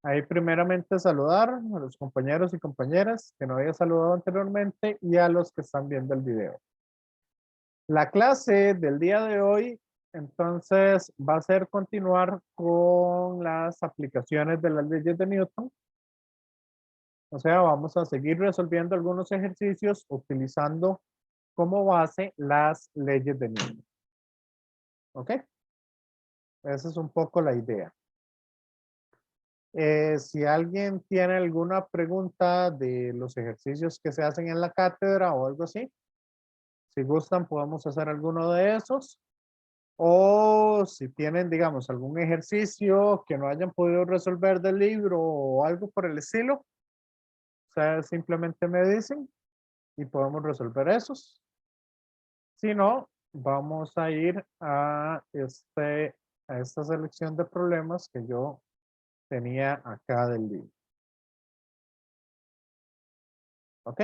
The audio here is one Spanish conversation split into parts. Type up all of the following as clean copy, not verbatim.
Ahí primeramente saludar a los compañeros y compañeras que no había saludado anteriormente y a los que están viendo el video. La clase del día de hoy, entonces, va a ser continuar con las aplicaciones de las leyes de Newton. O sea, vamos a seguir resolviendo algunos ejercicios utilizando como base las leyes de Newton. ¿Ok? Esa es un poco la idea. Si alguien tiene alguna pregunta de los ejercicios que se hacen en la cátedra o algo así, si gustan podemos hacer alguno de esos. O si tienen, digamos, algún ejercicio que no hayan podido resolver del libro o algo por el estilo, o sea, simplemente me dicen y podemos resolver esos. Si no, vamos a ir a esta selección de problemas que yo tenía acá del libro. ¿Ok?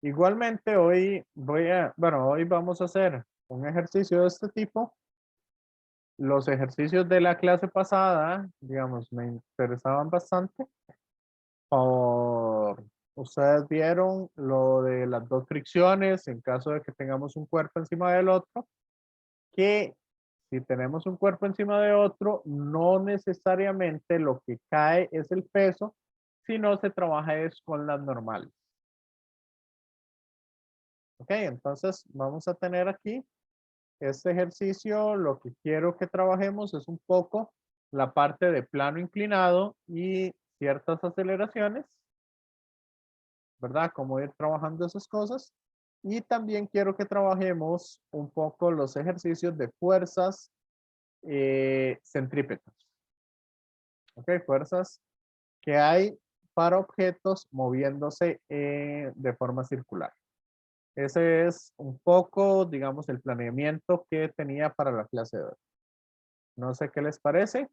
Igualmente hoy hoy vamos a hacer un ejercicio de este tipo. Los ejercicios de la clase pasada, digamos, me interesaban bastante. Ustedes vieron lo de las dos fricciones en caso de que tengamos un cuerpo encima del otro, que si tenemos un cuerpo encima de otro, no necesariamente lo que cae es el peso, sino se trabaja es con las normales. Ok, entonces vamos a tener aquí este ejercicio. Lo que quiero que trabajemos es un poco la parte de plano inclinado y ciertas aceleraciones, ¿verdad? Cómo ir trabajando esas cosas. Y también quiero que trabajemos un poco los ejercicios de fuerzas centrípetas. ¿Ok? Fuerzas que hay para objetos moviéndose de forma circular. Ese es un poco, digamos, el planeamiento que tenía para la clase de hoy. No sé qué les parece.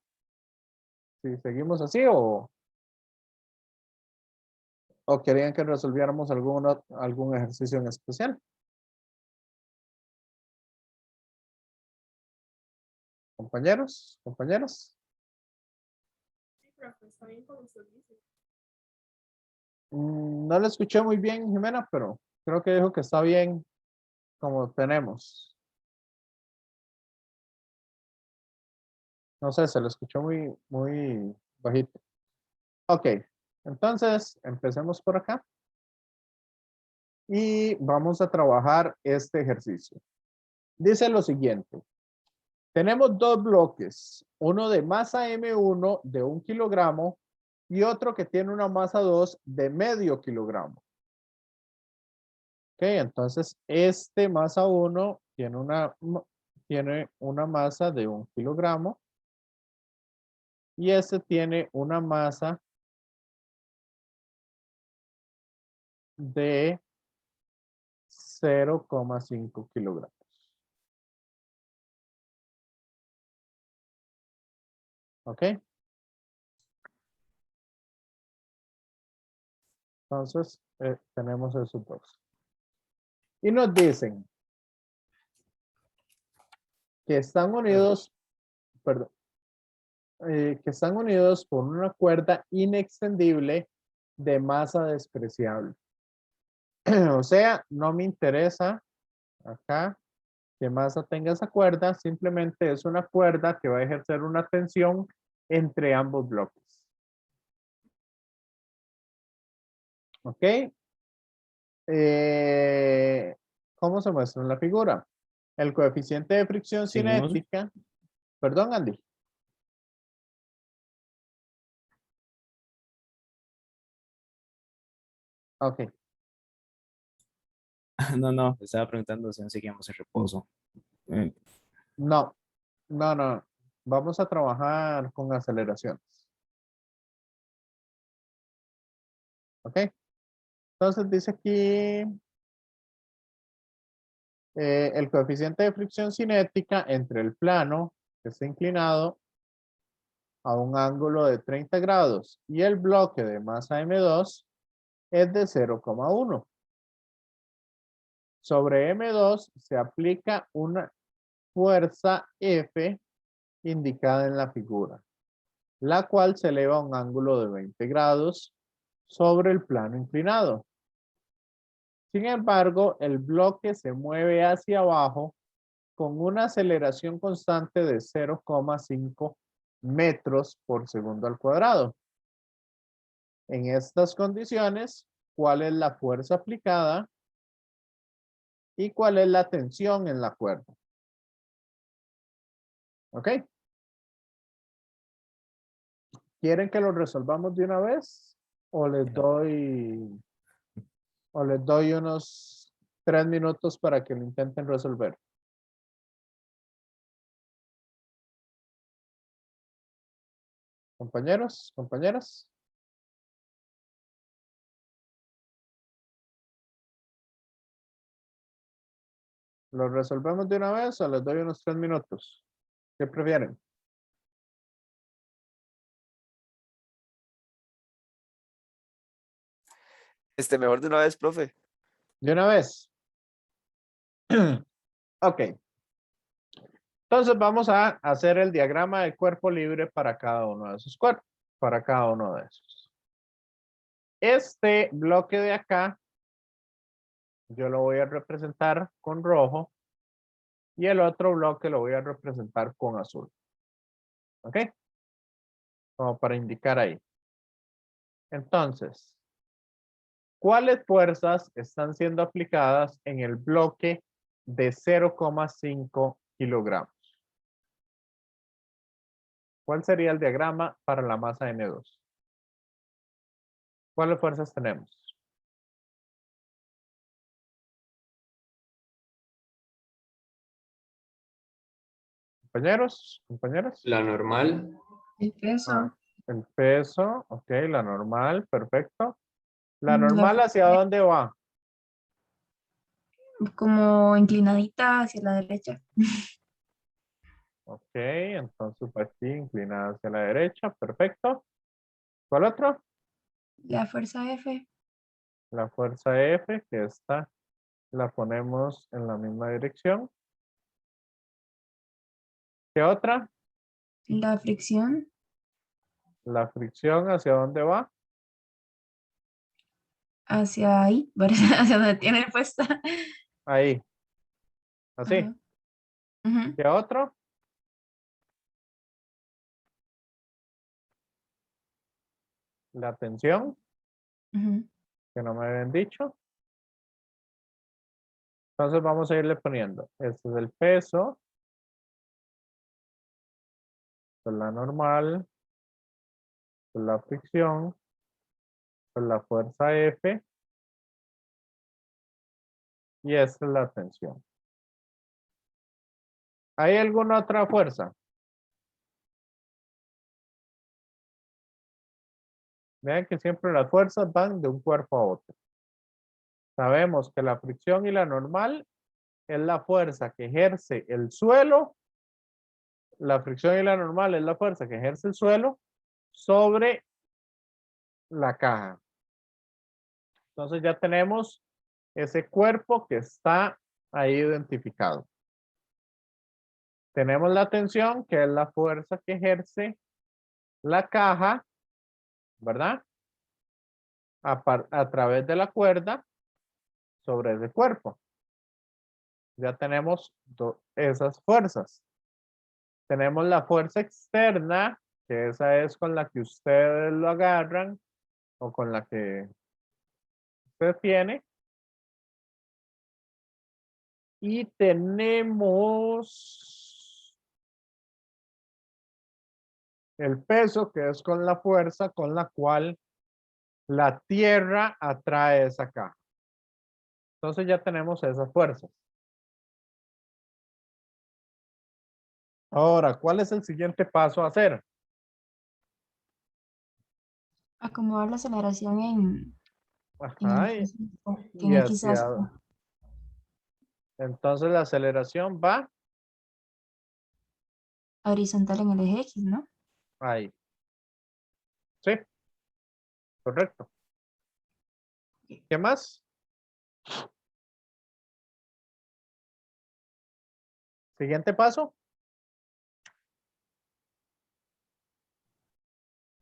Si seguimos así o querían que resolviéramos algún ejercicio en especial. Compañeros, compañeras. Sí, profe, está bien como usted dice. No le escuché muy bien, Jimena, pero creo que dijo que está bien como tenemos. No sé, se lo escuchó muy bajito. Ok, entonces empecemos por acá y vamos a trabajar este ejercicio. Dice lo siguiente. Tenemos dos bloques, uno de masa M1 de 1 kilogramo y otro que tiene una masa 2 de medio kilogramo. Ok, entonces este masa 1 tiene una masa de 1 kilogramo y este tiene una masa de 0,5 kilogramos. ¿Ok? Entonces, tenemos esos dos. Y nos dicen que están unidos, perdón, que están unidos por una cuerda inextendible de masa despreciable. O sea, no me interesa acá que masa tenga esa cuerda, simplemente es una cuerda que va a ejercer una tensión entre ambos bloques. ¿Ok? ¿Cómo se muestra en la figura? El coeficiente de fricción Seguimos. cinética. Perdón, Andy. Ok. No, estaba preguntando si no seguíamos en reposo. Eh, No, no. Vamos a trabajar con aceleraciones. Ok. Entonces dice aquí el coeficiente de fricción cinética entre el plano que está inclinado a un ángulo de 30 grados y el bloque de masa M2 es de 0,1. Sobre M2 se aplica una fuerza F indicada en la figura, la cual se eleva a un ángulo de 20 grados sobre el plano inclinado. Sin embargo, el bloque se mueve hacia abajo con una aceleración constante de 0,5 metros por segundo al cuadrado. En estas condiciones, ¿cuál es la fuerza aplicada y cuál es la tensión en la cuerda? ¿Ok? ¿Quieren que lo resolvamos de una vez? ¿O les doy unos 3 minutos para que lo intenten resolver? Compañeros, compañeras. ¿Lo resolvemos de una vez o les doy unos 3 minutos? ¿Qué prefieren? Mejor de una vez, profe. De una vez. Ok. Entonces vamos a hacer el diagrama de cuerpo libre para cada uno de esos cuerpos, para cada uno de esos. Este bloque de acá, yo lo voy a representar con rojo y el otro bloque lo voy a representar con azul. ¿Ok? Como para indicar ahí. Entonces, ¿cuáles fuerzas están siendo aplicadas en el bloque de 0,5 kilogramos? ¿Cuál sería el diagrama para la masa N2? ¿Cuáles fuerzas tenemos? Compañeros, compañeras. La normal, El peso. Ah, el peso, ok, la normal, perfecto. ¿La La normal hacia fuerza dónde va? como inclinadita hacia la derecha. Ok, entonces aquí inclinada hacia la derecha, perfecto. ¿Cuál otro? La fuerza F. La fuerza F, que esta la ponemos en la misma dirección. ¿Qué otra? La fricción La fricción, ¿hacia dónde va? hacia ahí, hacia donde tiene puesta. Ahí, así. Ajá. Ujú, ¿Qué otro? La tensión, ujú. que no me habían dicho. Entonces vamos a irle poniendo. Este es el peso. Esta es la normal. Esta es la fricción. Esta es la fuerza F. Y esta es la tensión. ¿Hay alguna otra fuerza? Vean que siempre las fuerzas van de un cuerpo a otro. Sabemos que la fricción y la normal es la fuerza que ejerce el suelo. La fricción y la normal es la fuerza que ejerce el suelo sobre la caja. Entonces ya tenemos ese cuerpo que está ahí identificado. Tenemos la tensión, que es la fuerza que ejerce la caja, ¿verdad? A través de la cuerda sobre ese cuerpo. Ya tenemos esas fuerzas. Tenemos la fuerza externa, que esa es con la que ustedes lo agarran o con la que usted tiene. Y tenemos el peso, que es con la fuerza con la cual la tierra atrae esa caja. Entonces ya tenemos esas fuerzas. Ahora, ¿cuál es el siguiente paso a hacer? Acomodar la aceleración en Ajá, X, y en X hacia, entonces la aceleración va horizontal en el eje X, ¿no? ahí. Sí, correcto. ¿Qué más? Siguiente paso.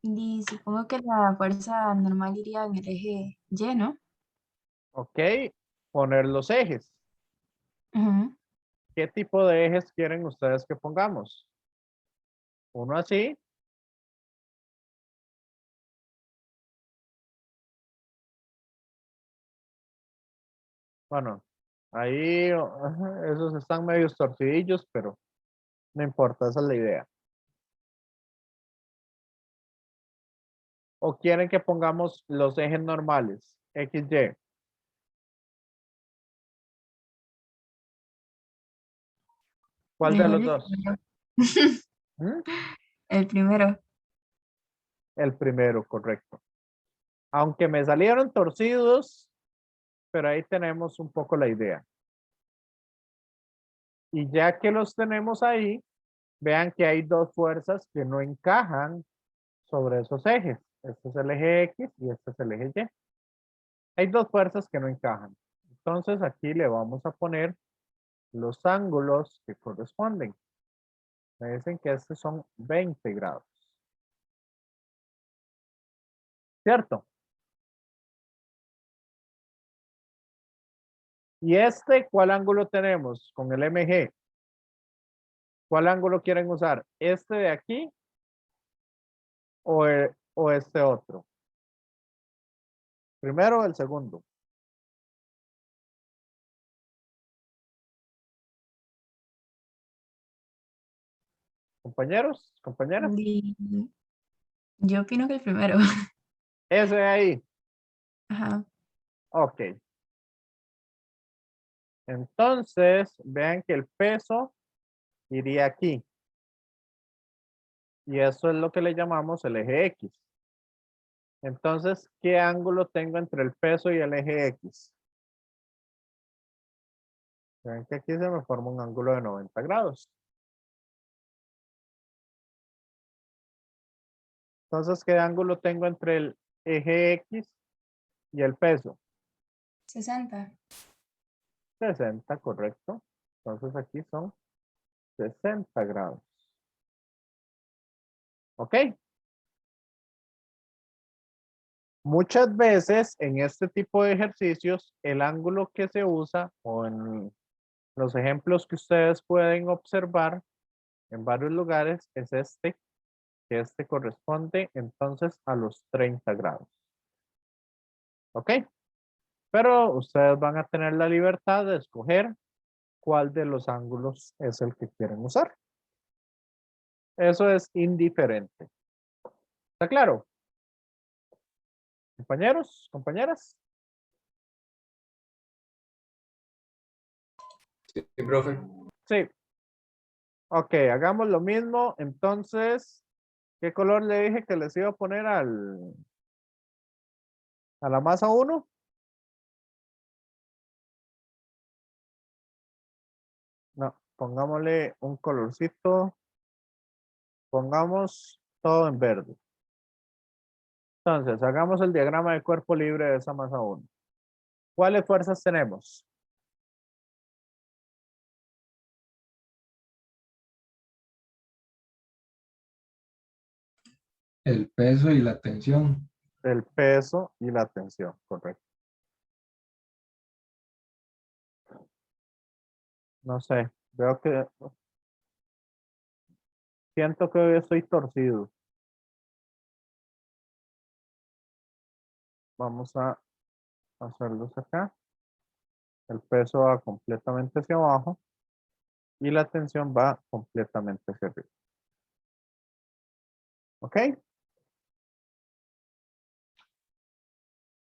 Y supongo que la fuerza normal iría en el eje Y, ¿no? Ok. Poner los ejes. Ujú. ¿Qué tipo de ejes quieren ustedes que pongamos? Uno así. Bueno, ahí esos están medios torcidillos, pero no importa, esa es la idea. ¿O quieren que pongamos los ejes normales? X, Y. ¿Cuál de Mejor los el dos? primero. ¿Mm? El primero. El primero, correcto. Aunque me salieron torcidos, pero ahí tenemos un poco la idea. Y ya que los tenemos ahí, vean que hay dos fuerzas que no encajan sobre esos ejes. Este es el eje X y este es el eje Y. Hay dos fuerzas que no encajan. Entonces aquí le vamos a poner los ángulos que corresponden. Me dicen que estos son 20 grados. ¿Cierto? ¿Y este cuál ángulo tenemos con el MG? ¿Cuál ángulo quieren usar? ¿Este de aquí o este otro? Primero o el segundo. Compañeros, compañeras. Y yo opino que el primero. Ese de ahí. Ajá. Ok. Entonces, vean que el peso iría aquí. Y eso es lo que le llamamos el eje X. Entonces, ¿qué ángulo tengo entre el peso y el eje X? Ven que aquí se me forma un ángulo de 90 grados. Entonces, ¿qué ángulo tengo entre el eje X y el peso? 60. 60, correcto. Entonces aquí son 60 grados. ¿Ok? Muchas veces en este tipo de ejercicios, el ángulo que se usa o en los ejemplos que ustedes pueden observar en varios lugares es este, que este corresponde entonces a los 30 grados. ¿Ok? Pero ustedes van a tener la libertad de escoger cuál de los ángulos es el que quieren usar. Eso es indiferente. ¿Está claro? Compañeros, compañeras. Sí, profe. Sí. Ok, hagamos lo mismo. Entonces, ¿qué color le dije que les iba a poner a la masa 1? No, pongámosle un colorcito. Pongamos todo en verde. Entonces, hagamos el diagrama de cuerpo libre de esa masa 1. ¿Cuáles fuerzas tenemos? El peso y la tensión. El peso y la tensión, correcto. No sé, veo que siento que hoy estoy torcido. Vamos a hacerlos acá. El peso va completamente hacia abajo y la tensión va completamente hacia arriba. ¿Ok?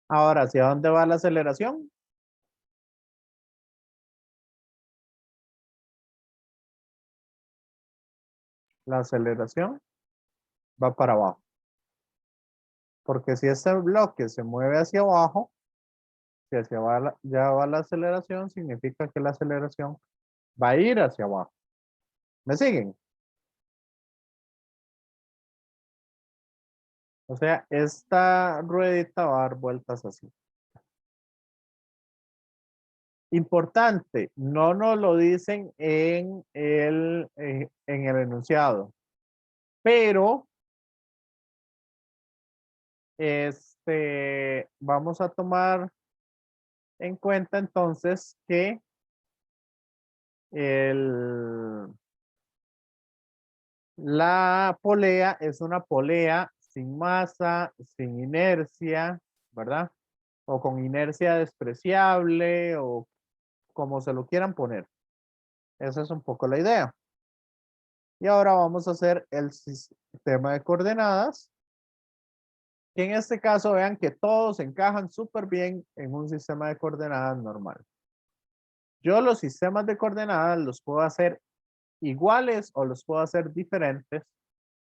Ahora, ¿hacia dónde va la aceleración? La aceleración va para abajo. Porque si este bloque se mueve hacia abajo, si ya va la aceleración, significa que la aceleración va a ir hacia abajo. ¿Me siguen? O sea, esta ruedita va a dar vueltas así. Importante, no nos lo dicen en el enunciado, pero vamos a tomar en cuenta entonces que la polea es una polea sin masa, sin inercia, ¿verdad? O con inercia despreciable o como se lo quieran poner. Esa es un poco la idea. Y ahora vamos a hacer el sistema de coordenadas. Que en este caso vean que todos encajan súper bien en un sistema de coordenadas normal. Yo los sistemas de coordenadas los puedo hacer iguales o los puedo hacer diferentes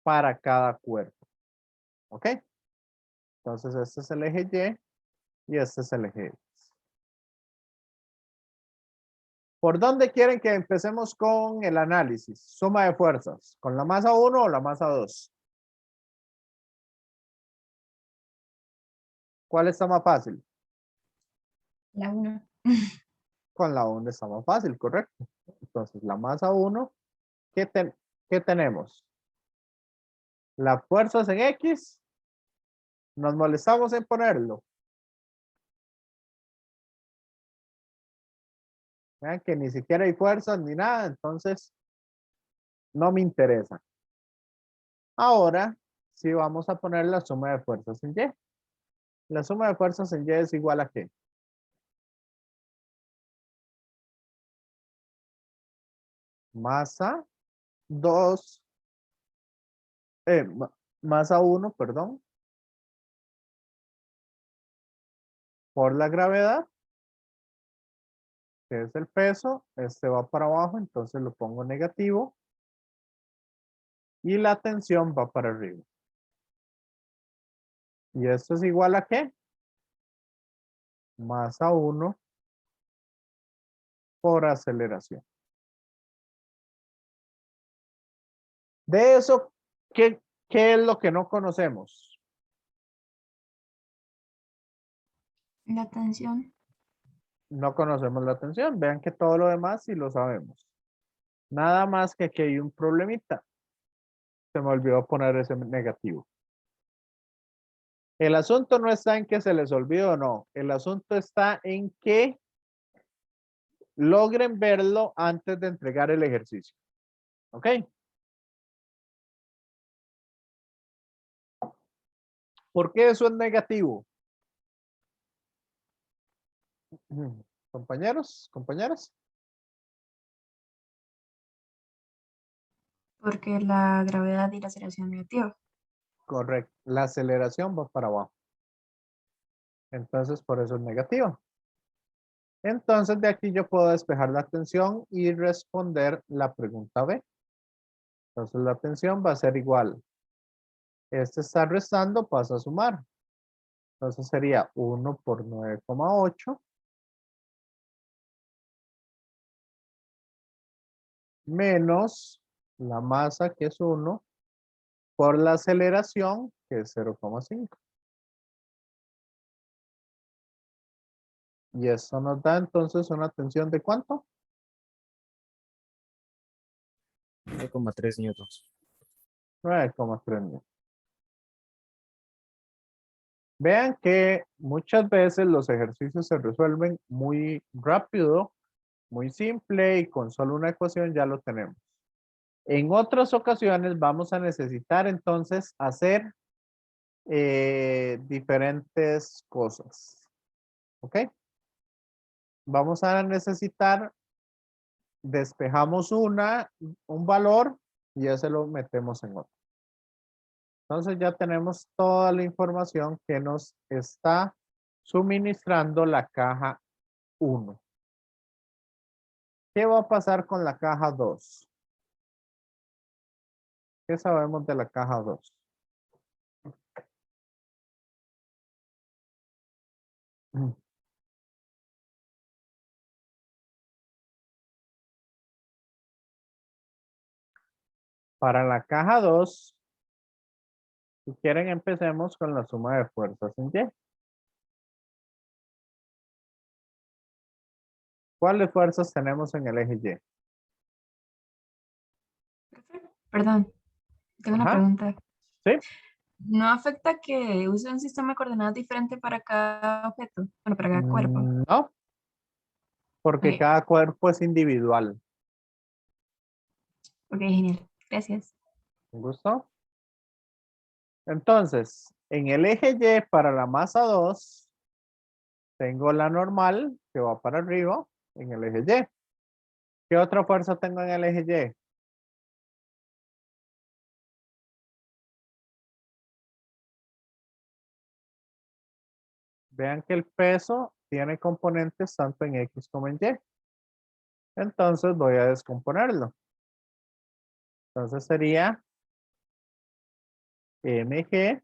para cada cuerpo. ¿Ok? Entonces este es el eje Y y este es el eje X. ¿Por dónde quieren que empecemos con el análisis? Suma de fuerzas. ¿Con la masa 1 o la masa 2? ¿Cuál está más fácil? La 1. Con la 1 está más fácil, correcto. Entonces la masa 1, ¿qué tenemos? Las fuerzas en X, nos molestamos en ponerlo. Vean que ni siquiera hay fuerzas ni nada, entonces no me interesa. Ahora sí vamos a poner la suma de fuerzas en Y. La suma de fuerzas en Y es igual a ¿qué? Masa 2, masa 1, perdón, por la gravedad, que es el peso, este va para abajo, entonces lo pongo negativo, y la tensión va para arriba. ¿Y esto es igual a qué? Masa 1 por aceleración. De eso, ¿qué es lo que no conocemos? La tensión. No conocemos la tensión. Vean que todo lo demás sí lo sabemos. Nada más que aquí hay un problemita. Se me olvidó poner ese negativo. El asunto no está en que se les olvidó o no. El asunto está en que logren verlo antes de entregar el ejercicio. ¿Ok? ¿Por qué eso es negativo? Compañeros, compañeras. Porque la gravedad y la aceleración negativa. Correcto. La aceleración va para abajo. Entonces, por eso es negativo. Entonces, de aquí yo puedo despejar la tensión y responder la pregunta B. Entonces, la tensión va a ser igual. Este está restando, pasa a sumar. Entonces, sería 1 por 9,8 menos la masa, que es 1, por la aceleración, que es 0,5. Y eso nos da entonces una tensión de ¿cuánto? 9,3 newtons. 9,3 newtons. Vean que muchas veces los ejercicios se resuelven muy rápido, muy simple y con solo una ecuación ya lo tenemos. En otras ocasiones vamos a necesitar entonces hacer diferentes cosas. ¿Ok? Vamos a necesitar, despejamos un valor y ya se lo metemos en otro. Entonces ya tenemos toda la información que nos está suministrando la caja 1. ¿Qué va a pasar con la caja 2? ¿Qué sabemos de la caja 2? Para la caja 2, si quieren empecemos con la suma de fuerzas en Y. ¿Cuáles fuerzas tenemos en el eje Y? Profe, perdón, tengo una Ajá. pregunta. Sí. ¿No afecta que use un sistema de coordenadas diferente para cada objeto? Bueno, para cada cuerpo. No, porque Ok, cada cuerpo es individual. ok, genial. Gracias. ¿Un gusto? Entonces, en el eje Y para la masa 2, tengo la normal que va para arriba en el eje Y. ¿Qué otra fuerza tengo en el eje Y? Vean que el peso tiene componentes tanto en X como en Y. Entonces voy a descomponerlo. Entonces sería mg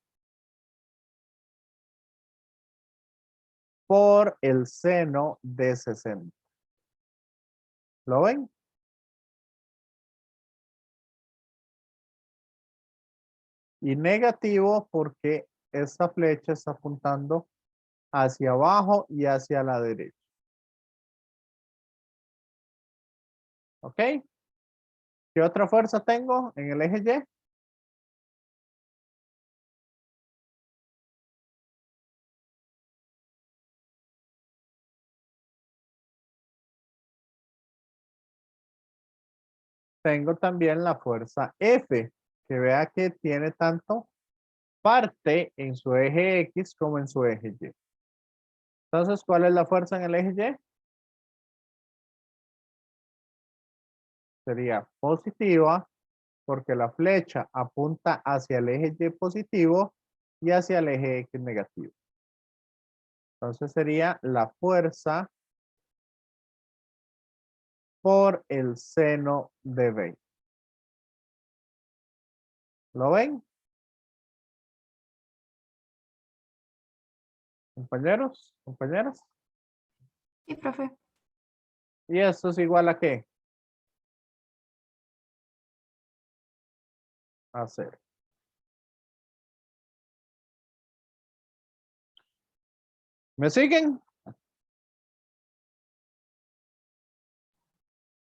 por el seno de 60. ¿Lo ven? Y negativo porque esta flecha está apuntando hacia abajo y hacia la derecha. ¿Ok? ¿Qué otra fuerza tengo en el eje Y? Tengo también la fuerza F, que vea que tiene tanto parte en su eje X como en su eje Y. Entonces, ¿cuál es la fuerza en el eje Y? Sería positiva porque la flecha apunta hacia el eje Y positivo y hacia el eje X negativo. Entonces sería la fuerza por el seno de 20. ¿Lo ven? Compañeros, compañeras. Sí, profe. ¿Y esto es igual a qué? A 0. ¿Me siguen?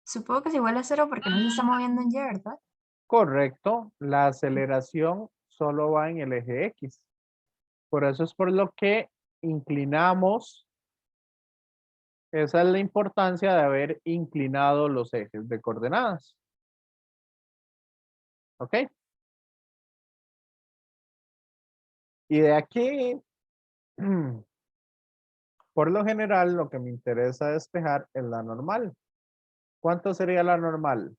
Supongo que es igual a cero porque no se está moviendo en Y, ¿verdad? Correcto. La aceleración solo va en el eje X. Por eso es por lo que inclinamos. Esa es la importancia de haber inclinado los ejes de coordenadas. ¿Ok? Y de aquí, por lo general, lo que me interesa despejar es la normal. ¿Cuánto sería la normal?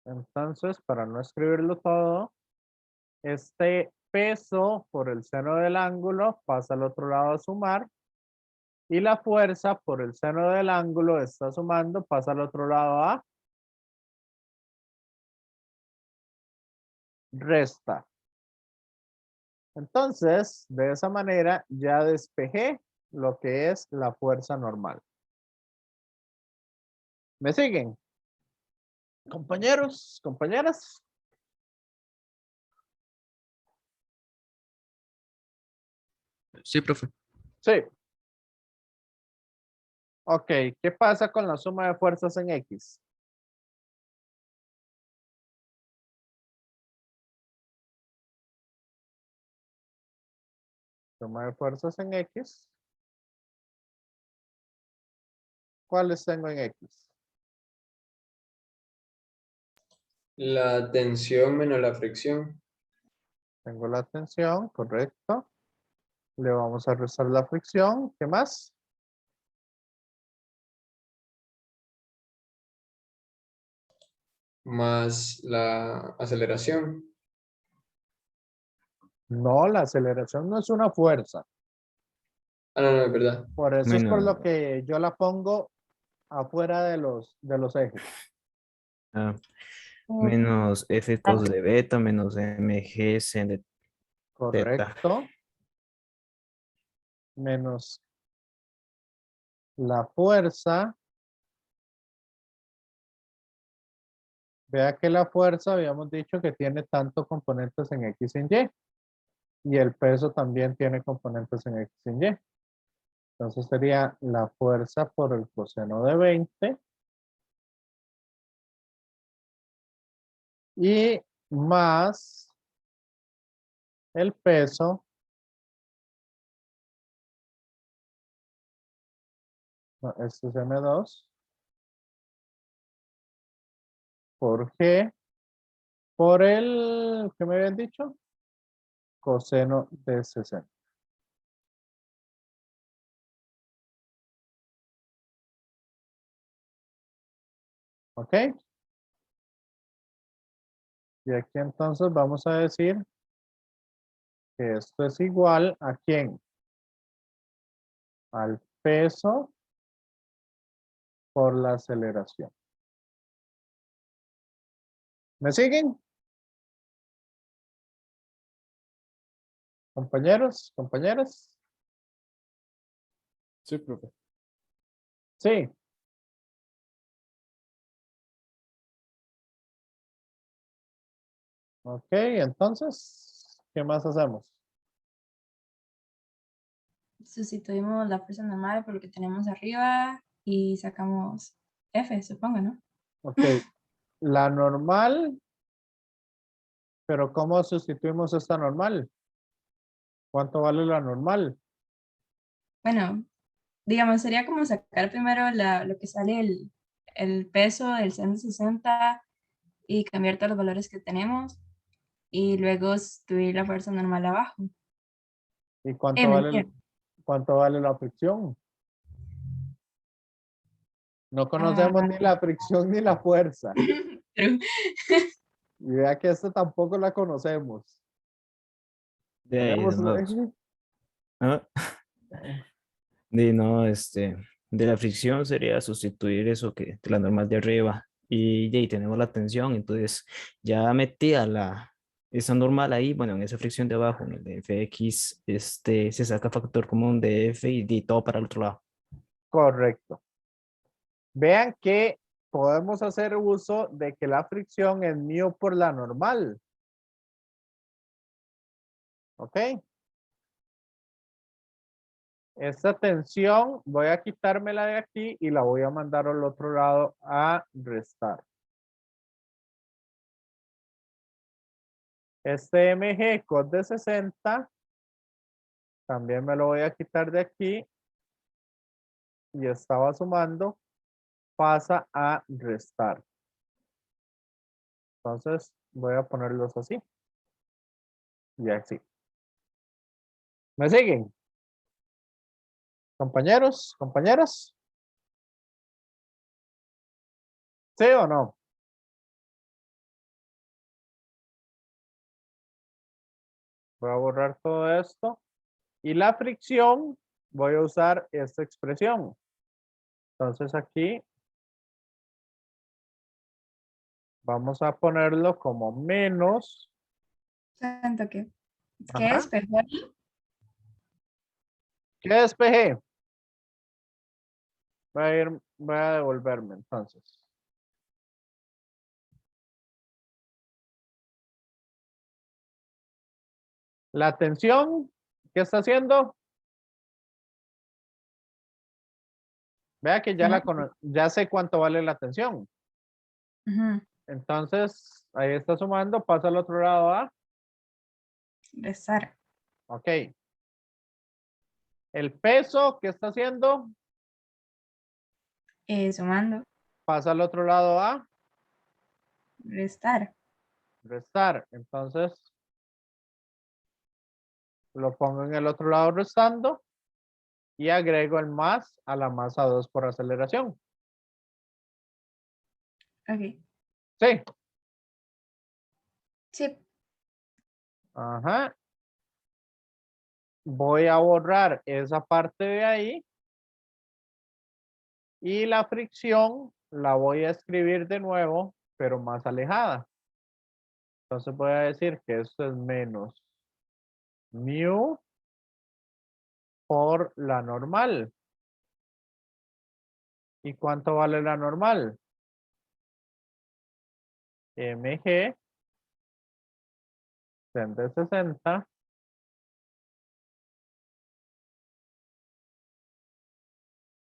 Entonces, para no escribirlo todo, este peso por el seno del ángulo pasa al otro lado a sumar y la fuerza por el seno del ángulo está sumando, pasa al otro lado a resta. Entonces, de esa manera ya despejé lo que es la fuerza normal. ¿Me siguen? Compañeros, compañeras. Sí, profe. Sí. Ok, ¿qué pasa con la suma de fuerzas en X? Suma de fuerzas en X. ¿Cuáles tengo en X? La tensión menos la fricción. Tengo la tensión, correcto. Le vamos a restar la fricción. ¿Qué más? Más la aceleración. No, la aceleración no es una fuerza. Ah, no, no, es verdad. Por eso es por Menos, lo que yo la pongo afuera de los ejes. ah, Eh, menos F cos de beta, menos mg sen de teta. Correcto. Menos la fuerza Vea que la fuerza habíamos dicho que tiene tanto componentes en X y en Y. Y el peso también tiene componentes en X y en Y. Entonces sería la fuerza por el coseno de 20. Y más el peso. No, este es M2. ¿Por qué? Por el, ¿qué me habían dicho? Coseno de 60. ¿Ok? Y aquí entonces vamos a decir que esto es igual a ¿quién? Al peso por la aceleración. ¿Me siguen? Compañeros, compañeras. Sí, profe. Sí. Ok, entonces, ¿qué más hacemos? Sustituimos la fuerza normal por lo que tenemos arriba y sacamos F, supongo, ¿no? Ok, la normal, pero ¿cómo sustituimos esta normal? ¿Cuánto vale la normal? Bueno, digamos, sería como sacar primero lo que sale el peso del 160 y cambiar todos los valores que tenemos y luego sustituir la fuerza normal abajo. ¿Y Mentira. cuánto vale la fricción? No conocemos Ah, ni la fricción ni la fuerza. true. Y vea que esta tampoco la conocemos. De ahí, Tenemos, no, ah, de no, de la fricción sería sustituir eso que de la normal de arriba. Y de ahí tenemos la tensión, entonces ya metida esa normal ahí, bueno, en esa fricción de abajo, en el de Fx, se saca factor común de F y de todo para el otro lado. correcto. Vean que podemos hacer uso de que la fricción es mu por la normal. ¿Ok? Esta tensión voy a quitármela de aquí y la voy a mandar al otro lado a restar. Este mg cos de 60 también me lo voy a quitar de aquí y estaba sumando, pasa a restar. Entonces voy a ponerlos así y así. ¿Me siguen? Compañeros, compañeras. ¿Sí o no? Voy a borrar todo esto. Y la fricción, voy a usar esta expresión. Entonces aquí vamos a ponerlo como menos. Santo, ¿qué Ajá. es? Perdón. ¿Qué despejé? Voy a devolverme entonces. La tensión, ¿qué está haciendo? Vea que ya, ya sé cuánto vale la tensión. Ujú. Entonces, ahí está sumando, pasa al otro lado a. Restar. Ok. El peso, ¿qué está haciendo? Sumando. Pasa al otro lado a Restar. restar. Entonces, lo pongo en el otro lado restando y agrego el más a la masa 2 por aceleración. Ok. Sí. Sí. Ajá. Voy a borrar esa parte de ahí. Y la fricción la voy a escribir de nuevo, pero más alejada. Entonces voy a decir que esto es menos mu por la normal. ¿Y cuánto vale la normal? mg sen de 60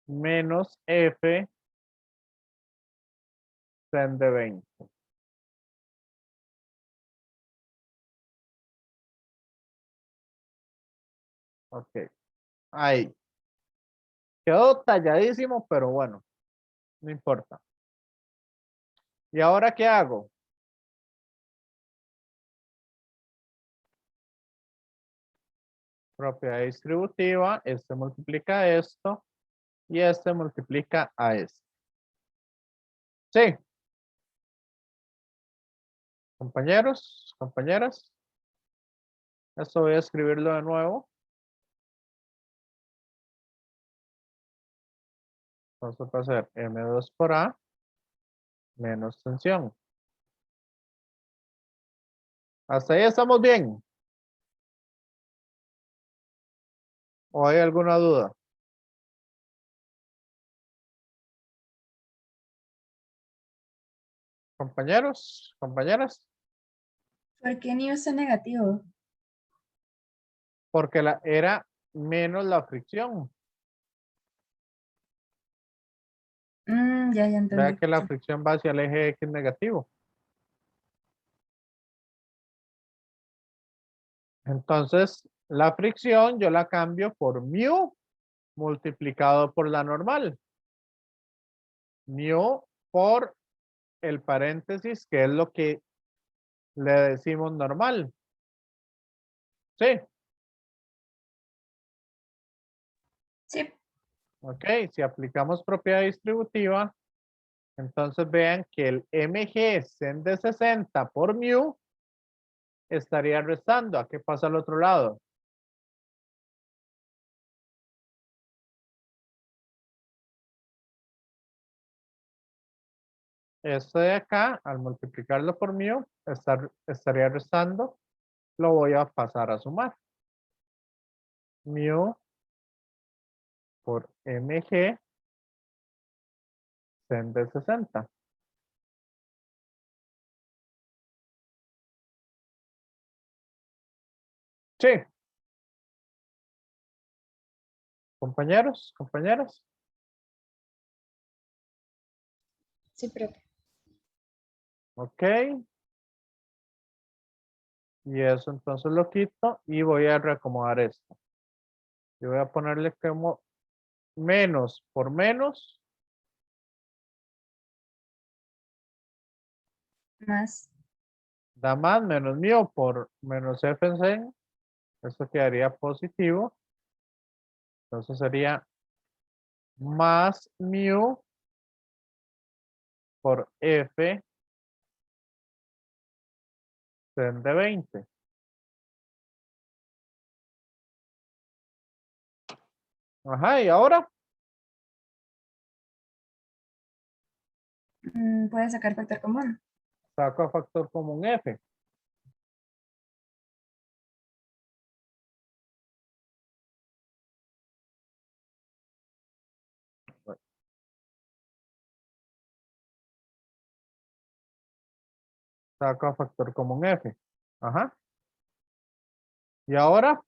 menos f sen de 20. Ok, ahí. Quedó talladísimo, pero bueno, no importa. ¿Y ahora qué hago? Propiedad distributiva, este multiplica esto y este multiplica a este. Sí. Compañeros, compañeras. Esto voy a escribirlo de nuevo. Entonces va a ser M2 por A menos tensión. Hasta ahí estamos bien. ¿O hay alguna duda? Compañeros, compañeras. ¿Por qué ni usa negativo? Porque era menos la fricción. Ya Vea entendí. que la fricción va hacia el eje X negativo. Entonces, la fricción yo la cambio por mu multiplicado por la normal. Mu por el paréntesis, que es lo que le decimos normal. Sí, Sí. ok. Si aplicamos propiedad distributiva, entonces vean que el mg sen de 60 por mu estaría restando. ¿A qué pasa al otro lado? Esto de acá, al multiplicarlo por mu, estaría restando. Lo voy a pasar a sumar. Mu por mg sen de 60. Sí. Compañeros, compañeras. Sí, profe. Ok. Y eso entonces lo quito y voy a reacomodar esto. Yo voy a ponerle como menos por menos. Más. Da más menos mío por menos f en sen. Esto quedaría positivo. Entonces sería más mu por f sen de 20. Ajá, y ahora Puede sacar factor común. saco a factor común f. Saco a factor común f. Ajá. Y ahora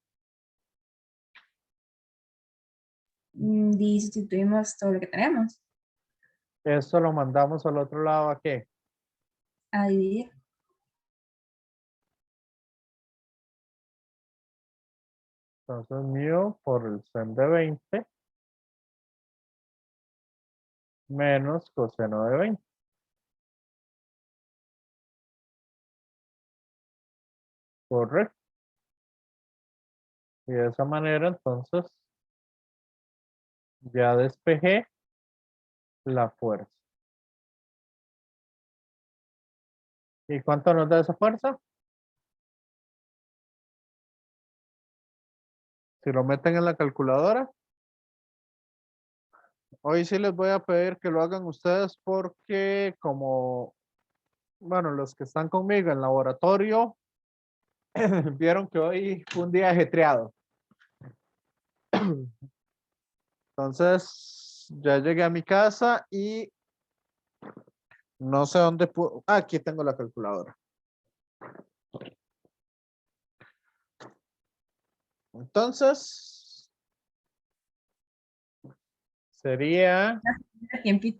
Y sustituimos todo lo que tenemos. esto lo mandamos al otro lado a qué? A dividir. Entonces mu por el sen de 20 menos coseno de 20. Correcto. Y de esa manera entonces ya despejé la fuerza. ¿Y cuánto nos da esa fuerza? Si lo meten en la calculadora. Hoy sí les voy a pedir que lo hagan ustedes porque como, bueno, los que están conmigo en laboratorio, vieron que hoy fue un día ajetreado. Entonces, ya llegué a mi casa y No sé dónde puedo. Aquí tengo la calculadora. Entonces, sería,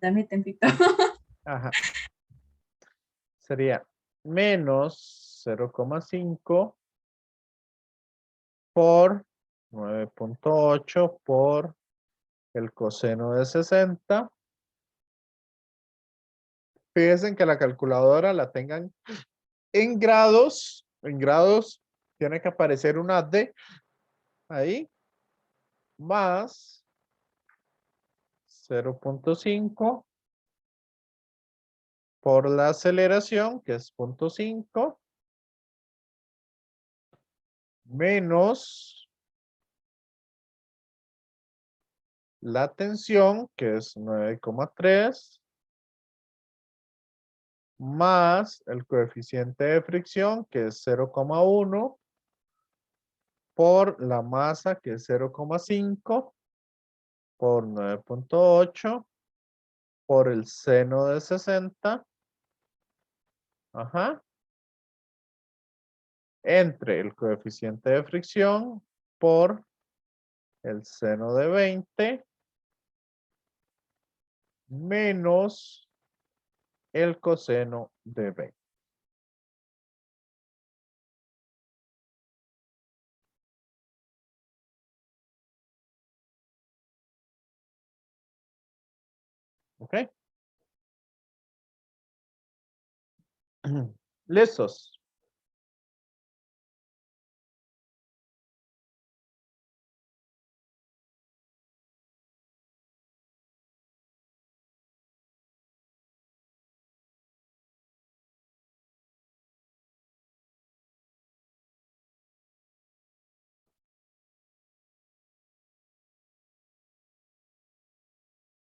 Dame tiempito. ajá, sería menos 0,5 por 9,8 por el coseno de 60. Fíjense que la calculadora la tengan en grados. En grados tiene que aparecer una D ahí. Más 0,5 por la aceleración, que es 0,5, menos la tensión, que es 9,3, más el coeficiente de fricción, que es 0,1, por la masa, que es 0,5, por 9,8, por el seno de 60, ajá, entre el coeficiente de fricción por el seno de 20 menos el coseno de 20. ¿Ok? ¿Listos?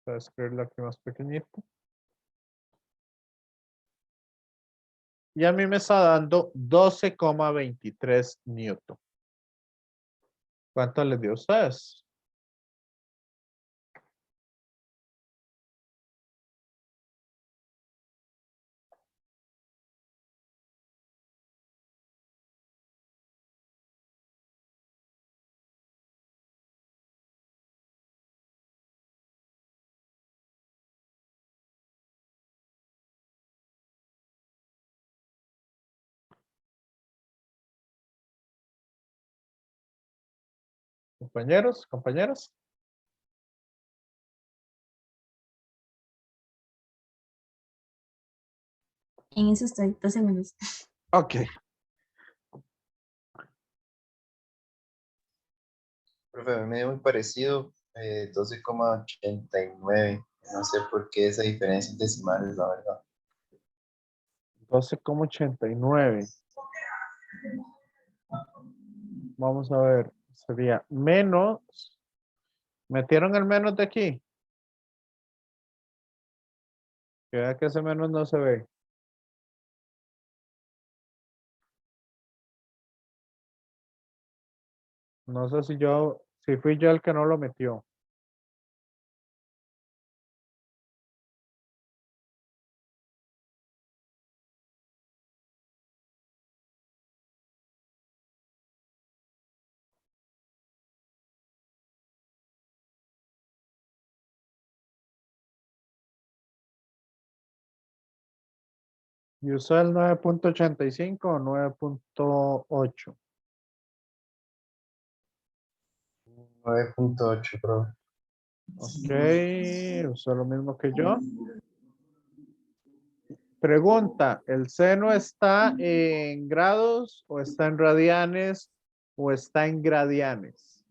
Voy a escribirlo aquí más pequeñito. Y a mí me está dando 12,23 newton. ¿Cuánto les dio a ustedes? Compañeros, compañeras. En eso estoy, 2 segundos. Ok. Profe, a mí me dio muy parecido, 12,89. No sé por qué esa diferencia en decimales, la verdad. 12,89. Vamos a ver. Sería menos. ¿Metieron el menos de aquí? Queda que ese menos no se ve. No sé si fui yo el que no lo metió. ¿Y usó el 9,85 o 9,8? 9,8, profe. Ok, usó lo mismo que yo. Pregunta, ¿el seno está en grados o está en radianes o está en gradianes?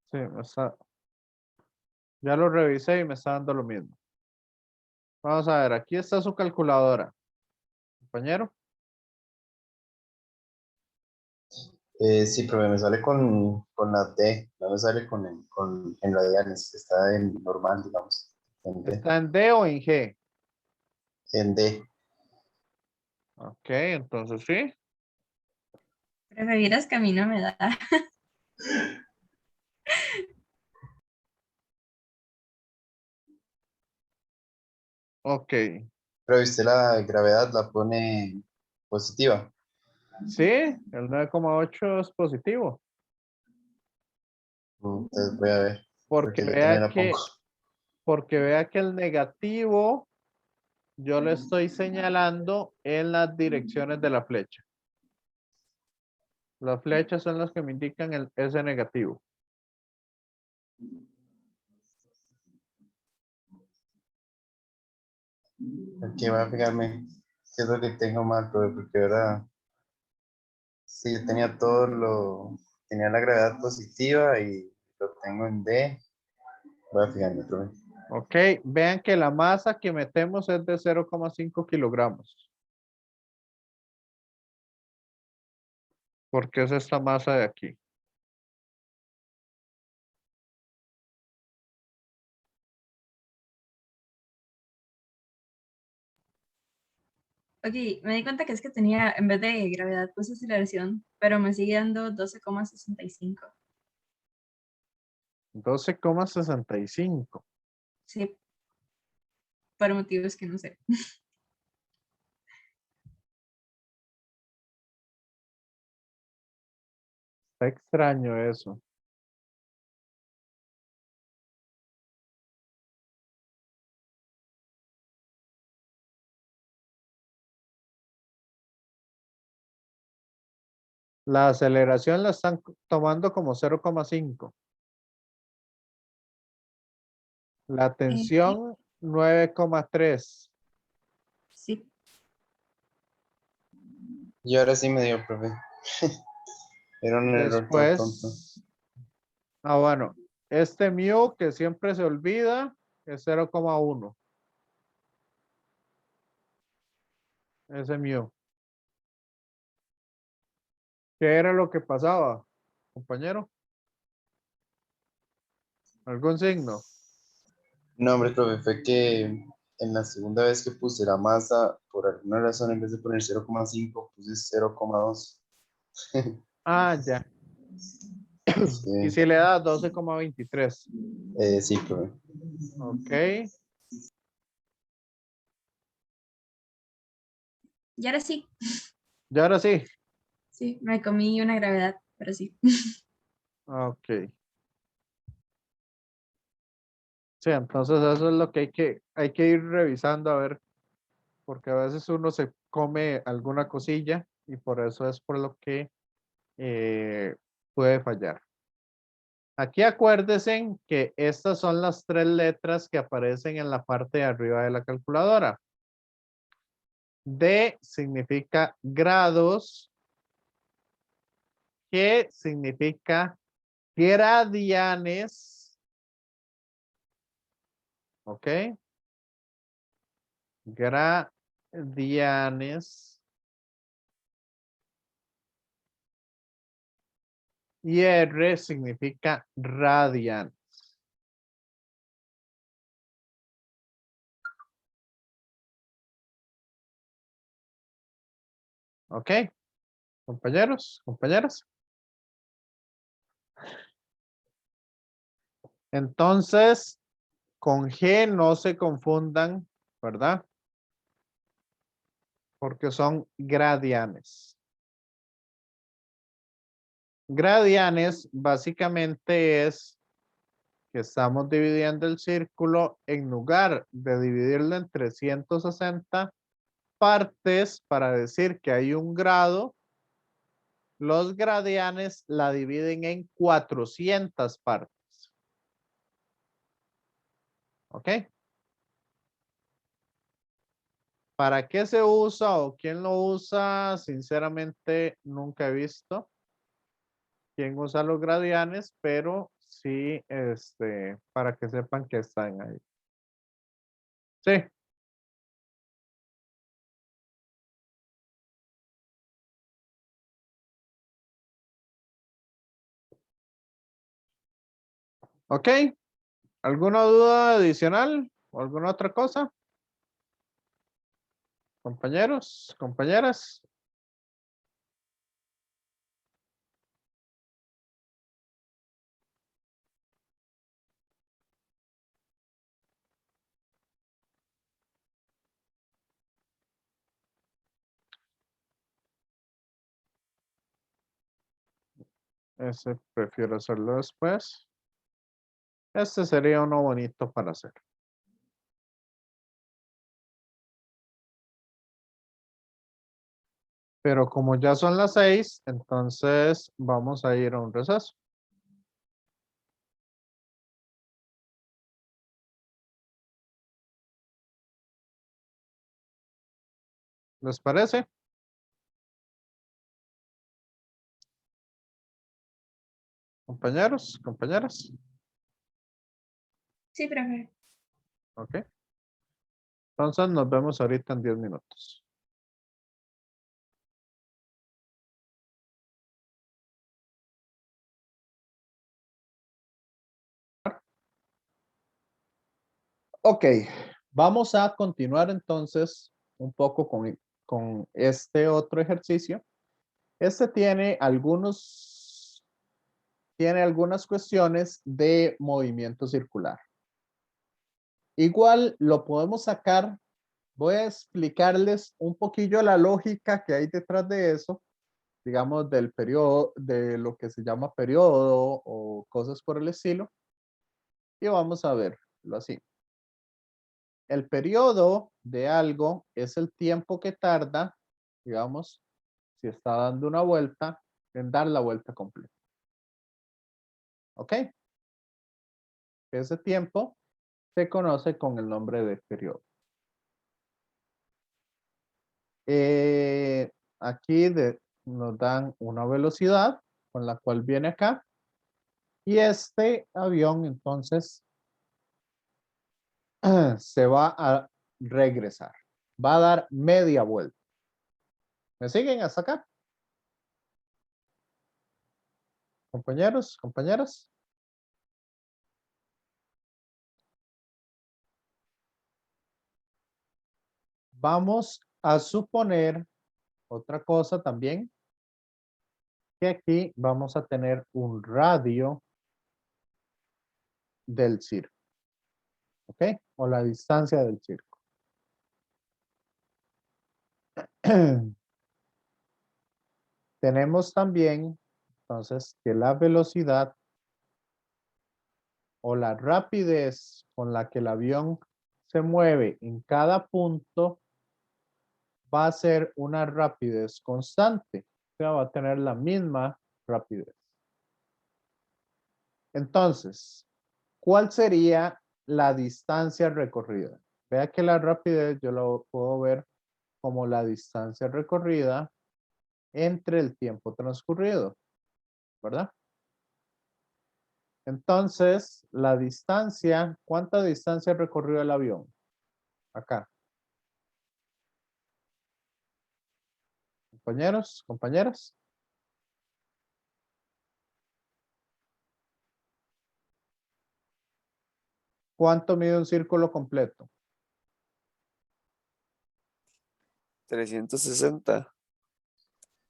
Sí, ya lo revisé y me está dando lo mismo. Vamos a ver, aquí está su calculadora. Compañero. Sí, profe, me sale con la D, no me sale en radianes, está en normal, digamos, en D. ¿Está en D o en G? En D. Ok, entonces sí. Pero me vieras que a mí no me da. Ok. Pero usted la gravedad la pone positiva. Sí, el 9,8 es positivo. Entonces voy a ver, Porque porque yo también vea la pongo. que el negativo yo le estoy señalando en las direcciones de la flecha. Las flechas son las que me indican ese negativo. Aquí voy a fijarme qué es lo que tengo mal, profe, porque ahora sí, yo tenía tenía la gravedad positiva y lo tengo en D. Voy a fijarme, profe. Ok, vean que la masa que metemos es de 0,5 kilogramos. Porque es esta masa de aquí. Ok, me di cuenta que es que tenía, en vez de gravedad, puse aceleración, pero me sigue dando 12,65. 12,65. Sí, por motivos que no sé. Está extraño eso. La aceleración la están tomando como 0,5. La Sí, tensión 9,3. sí. Y ahora sí me dio, profe. Era un error todo tonto. Después, bueno, este mu que siempre se olvida es 0,1. Ese mu. ¿Qué era lo que pasaba, compañero? ¿Algún signo? No, hombre, profe, fue que en la segunda vez que puse la masa, por alguna razón, en vez de poner 0,5 puse 0,2. Ah, ya. Y Sí, si le da 12,23. sí, profe. Ok. Y ahora sí, Y ahora sí. sí, me comí una gravedad, pero sí. Ok. Sí, entonces eso es lo que hay que ir revisando a ver, porque a veces uno se come alguna cosilla y por eso es por lo que puede fallar. Aquí acuérdense que estas son las 3 letras que aparecen en la parte de arriba de la calculadora. D significa grados, G significa gradianes, ¿ok? Gradianes. Y R significa radian. ¿Ok? Compañeros, compañeras. Entonces, con G no se confundan, ¿verdad? Porque son gradianes. Gradianes básicamente es que estamos dividiendo el círculo en lugar de dividirlo en 360 partes para decir que hay un grado, los gradianes la dividen en 400 partes. ¿Ok? ¿Para qué se usa o quién lo usa? Sinceramente, nunca he visto quién usa los gradianes, pero sí, para que sepan que están ahí. Sí, ok. ¿Alguna duda adicional o alguna otra cosa? Compañeros, compañeras. Ese prefiero hacerlo después. Este sería uno bonito para hacer. Pero como ya son las 6, entonces vamos a ir a un receso. ¿Les parece? Compañeros, compañeras. Sí, profe. Ok. Entonces nos vemos ahorita en 10 minutos. Ok, vamos a continuar entonces un poco con este otro ejercicio. Este tiene algunas cuestiones de movimiento circular. Igual lo podemos sacar. Voy a explicarles un poquillo la lógica que hay detrás de eso, digamos del periodo, de lo que se llama periodo o cosas por el estilo. Y vamos a verlo así. El periodo de algo es el tiempo que tarda, digamos, si está dando una vuelta, en dar la vuelta completa. ¿Ok? Ese tiempo se conoce con el nombre de periodo. Aquí nos dan una velocidad con la cual viene acá. Y este avión entonces se va a regresar. Va a dar media vuelta. ¿Me siguen hasta acá? Compañeros, compañeras. Vamos a suponer otra cosa también, que aquí vamos a tener un radio del circo. ¿Ok? O la distancia del circo. Tenemos también, entonces, que la velocidad o la rapidez con la que el avión se mueve en cada punto va a ser una rapidez constante. O sea, va a tener la misma rapidez. Entonces, ¿cuál sería la distancia recorrida? Vea que la rapidez yo lo puedo ver como la distancia recorrida entre el tiempo transcurrido, ¿verdad? Entonces, la distancia, ¿cuánta distancia recorrió el avión? Acá. Compañeros, compañeras. ¿Cuánto mide un círculo completo? 360.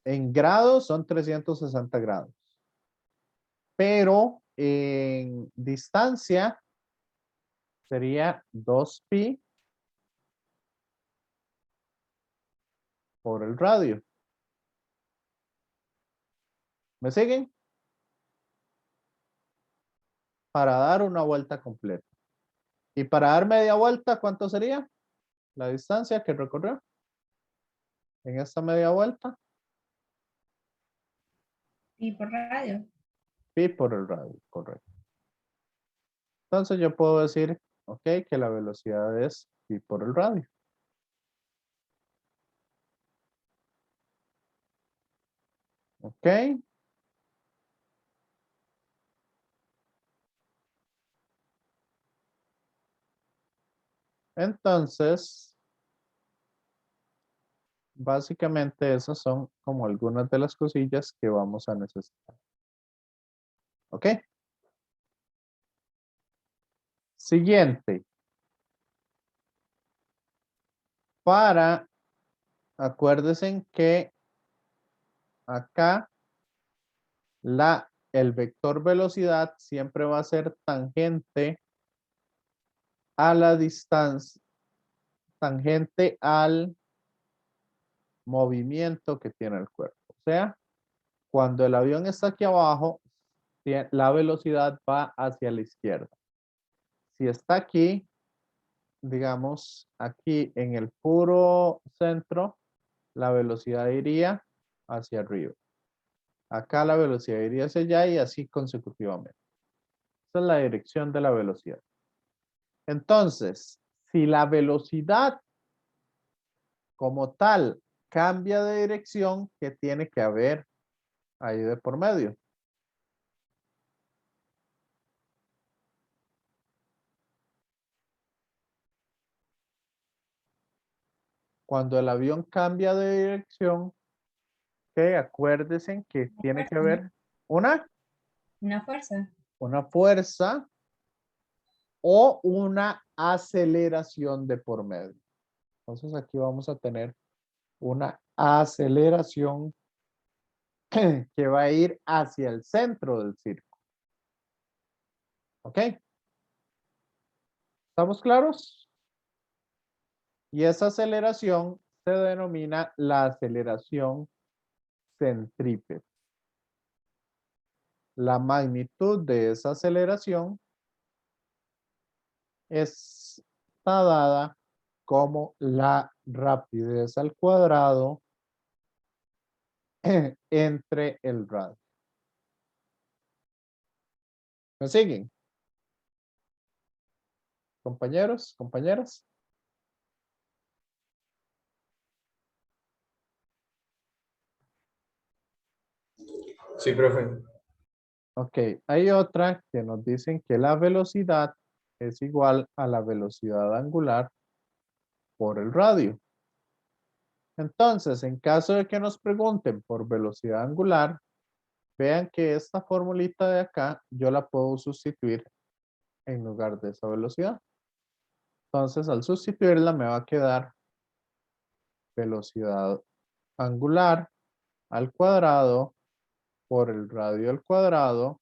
En grados son 360 grados. Pero en distancia sería 2pi por el radio. ¿Me siguen? Para dar una vuelta completa. Y para dar media vuelta, ¿cuánto sería la distancia que recorrió en esta media vuelta? Y por radio. Pi por el radio, correcto. Entonces yo puedo decir, ok, que la velocidad es pi por el radio. Ok. Entonces, básicamente esas son como algunas de las cosillas que vamos a necesitar. ¿Ok? Siguiente. Acuérdense que acá el vector velocidad siempre va a ser tangente a la distancia, tangente al movimiento que tiene el cuerpo. O sea, Cuando el avión está aquí abajo, la velocidad va hacia la izquierda. Si está aquí, digamos, aquí en el puro centro, la velocidad iría hacia arriba. Acá la velocidad iría hacia allá y así consecutivamente. Esa es la dirección de la velocidad. Entonces, si la velocidad como tal cambia de dirección, ¿qué tiene que haber ahí de por medio? Cuando el avión cambia de dirección, que acuérdense que tiene que fuerza, haber una fuerza. fuerza o una aceleración de por medio. Entonces aquí vamos a tener una aceleración que va a ir hacia el centro del círculo. ¿Ok? ¿Estamos claros? Y esa aceleración se denomina la aceleración centrípeta. La magnitud de esa aceleración está dada como la rapidez al cuadrado entre el radio. ¿Me siguen? Compañeros, compañeras. Sí, profe. Ok, hay otra que nos dicen que la velocidad es igual a la velocidad angular por el radio. Entonces, en caso de que nos pregunten por velocidad angular, vean que esta formulita de acá yo la puedo sustituir en lugar de esa velocidad. Entonces, al sustituirla me va a quedar velocidad angular al cuadrado por el radio al cuadrado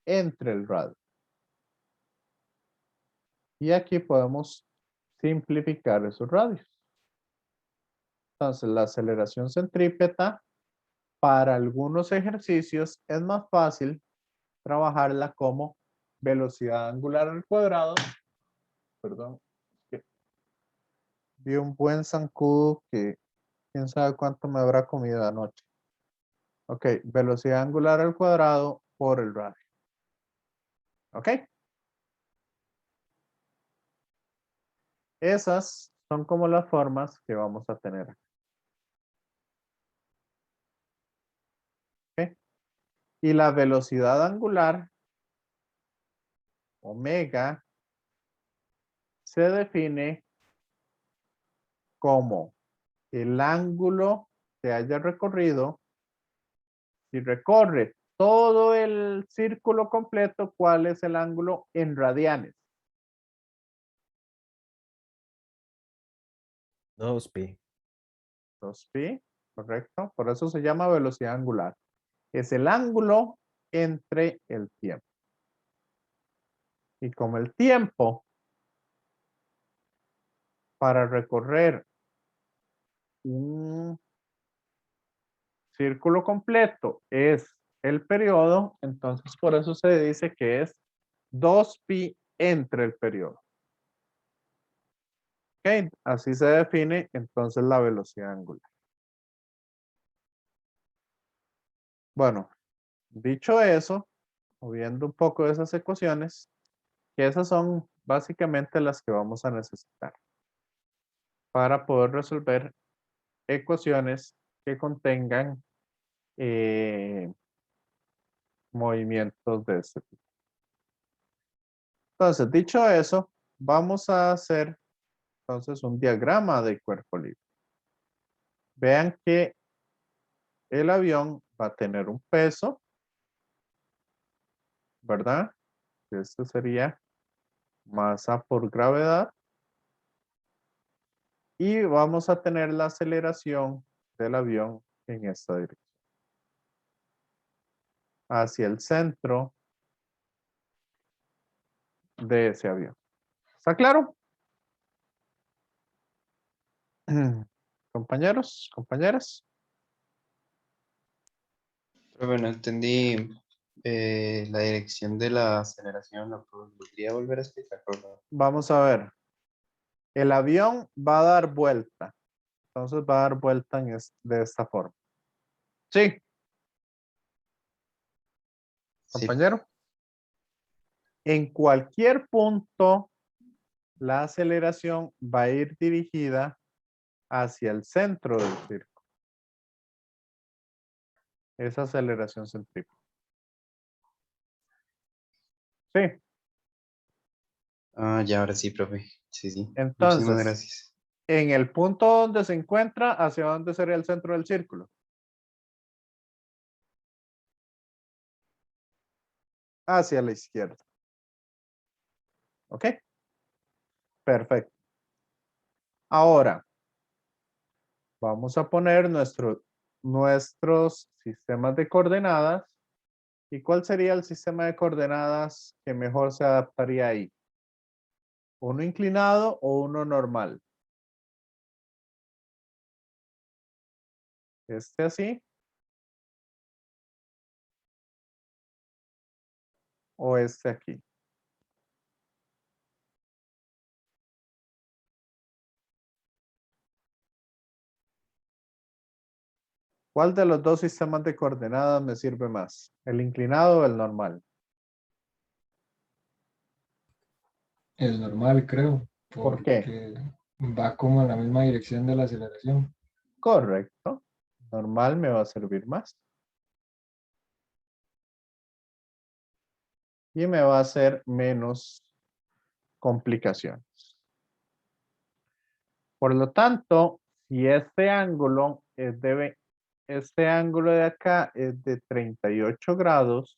entre el radio. Y aquí podemos simplificar esos radios. Entonces, la aceleración centrípeta para algunos ejercicios es más fácil trabajarla como velocidad angular al cuadrado. Perdón. Vi un buen zancudo que quién sabe cuánto me habrá comido anoche. Ok, velocidad angular al cuadrado por el radio. Ok. Esas son como las formas que vamos a tener. Ok. Y la velocidad angular, omega, se define como el ángulo que haya recorrido. Si recorre todo el círculo completo, ¿cuál es el ángulo en radianes? 2pi. 2pi, correcto. Por eso se llama velocidad angular. Es el ángulo entre el tiempo. Y como el tiempo para recorrer un círculo completo es el periodo, entonces por eso se dice que es 2pi entre el periodo. Ok, así se define entonces la velocidad angular. Bueno, dicho eso, o viendo un poco de esas ecuaciones, que esas son básicamente las que vamos a necesitar para poder resolver ecuaciones que contengan movimientos de este tipo. Entonces, dicho eso, vamos a hacer entonces un diagrama de cuerpo libre. Vean que el avión va a tener un peso, ¿verdad? Esto sería masa por gravedad. Y vamos a tener la aceleración del avión en esta dirección. Hacia el centro de ese avión. ¿Está claro? Compañeros, compañeras. Profe, no entendí la dirección de la aceleración. ¿La podría volver a explicar, por favor? Vamos a ver. El avión va a dar vuelta. Entonces va a dar vuelta de esta forma. Sí, Sí, compañero. En cualquier punto, la aceleración va a ir dirigida hacia el centro del círculo. Esa aceleración centrífuga. Sí, ya ahora sí, profe. Sí, sí. Muchísimas entonces, gracias. en el punto donde se encuentra, ¿hacia dónde sería el centro del círculo? Hacia la izquierda. ¿Ok? Perfecto. Ahora, vamos a poner nuestros sistemas de coordenadas. ¿Y cuál sería el sistema de coordenadas que mejor se adaptaría ahí? ¿Uno inclinado o uno normal? Este así. O este aquí. ¿Cuál de los dos sistemas de coordenadas me sirve más? ¿El inclinado o el normal? El normal, creo, ¿Por qué? porque va como en la misma dirección de la aceleración. Correcto. Normal me va a servir más. Y me va a hacer menos complicaciones. Por lo tanto, si este ángulo de acá es de 38 grados,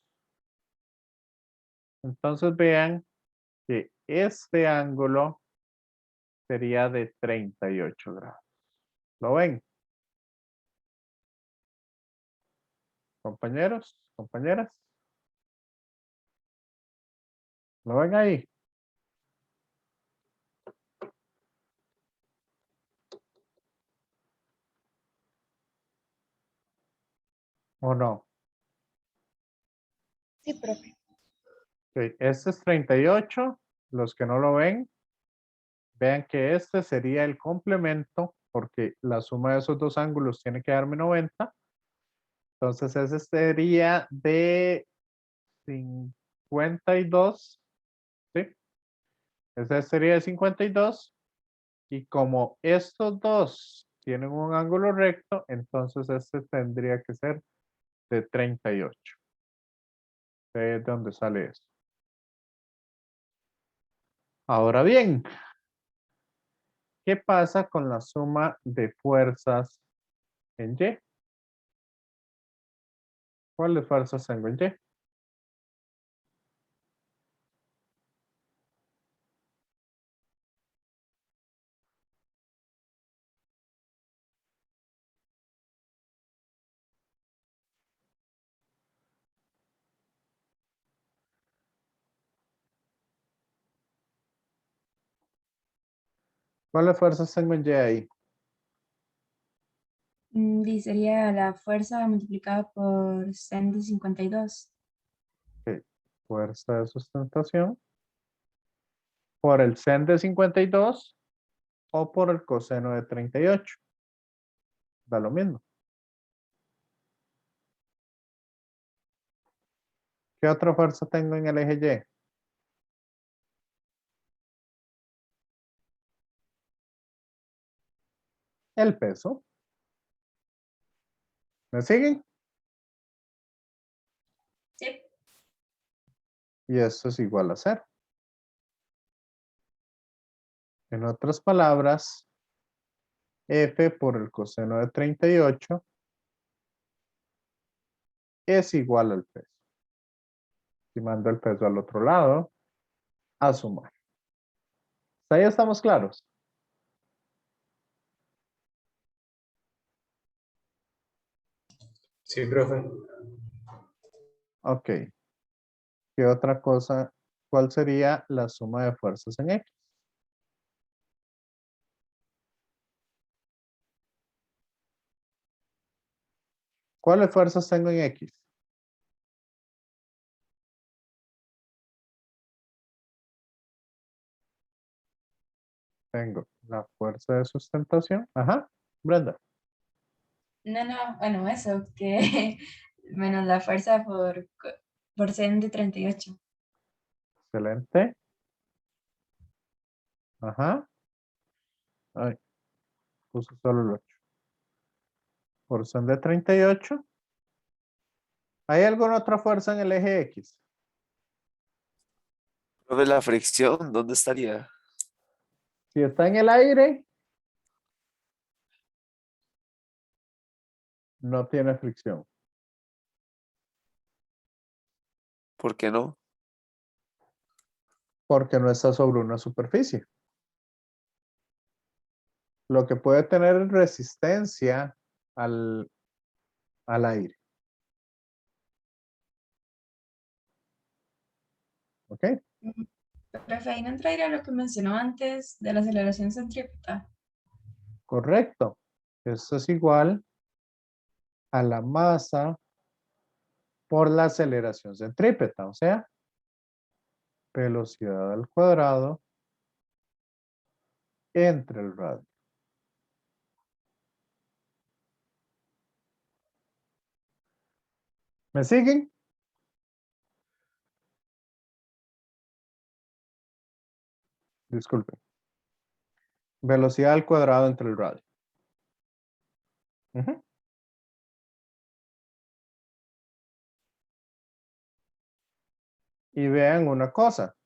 entonces vean que este ángulo sería de 38 grados. ¿Lo ven? Compañeros, compañeras. ¿Lo ven ahí? ¿O no? Sí, profe. Ok, este es 38. Los que no lo ven, vean que este sería el complemento porque la suma de esos dos ángulos tiene que darme 90. Entonces ese sería de 52. ¿Sí? Ese sería de 52. Y como estos dos tienen un ángulo recto, entonces este tendría que ser de 38. Es de donde sale eso. Ahora bien, ¿qué pasa con la suma de fuerzas en Y? ¿Cuáles fuerzas tengo en Y? ¿Cuáles fuerzas tengo en Y ahí? Y sería la fuerza multiplicada por sen de 52. Ok, fuerza de sustentación por el sen de 52 o por el coseno de 38. Da lo mismo. ¿Qué otra fuerza tengo en el eje Y? El peso. ¿Me siguen? Sí. Y esto es igual a 0. En otras palabras, F por el coseno de 38 es igual al peso. Si mando el peso al otro lado, a sumar. ¿Hasta ahí estamos claros? Sí, profe. Ok. ¿Qué otra cosa? ¿Cuál sería la suma de fuerzas en X? ¿Cuáles fuerzas tengo en X? tengo la fuerza de sustentación. Ajá, Brenda. No, bueno, eso, que menos la fuerza por ser de 38. Excelente. Ajá. Ay, puse solo el 8. Porción de 38. ¿Hay alguna otra fuerza en el eje X? Profe, la fricción, ¿dónde estaría? Si está en el aire, no tiene fricción. ¿Por qué no? Porque no está sobre una superficie. Lo que puede tener es resistencia al aire. ¿Ok? Profe, ahí no entraría lo que mencionó antes de la aceleración centrípeta. Correcto. Eso es igual a la masa por la aceleración centrípeta, o sea, velocidad al cuadrado entre el radio. ¿Me siguen? Disculpen. Velocidad al cuadrado entre el radio. Ujú. Y vean una cosa.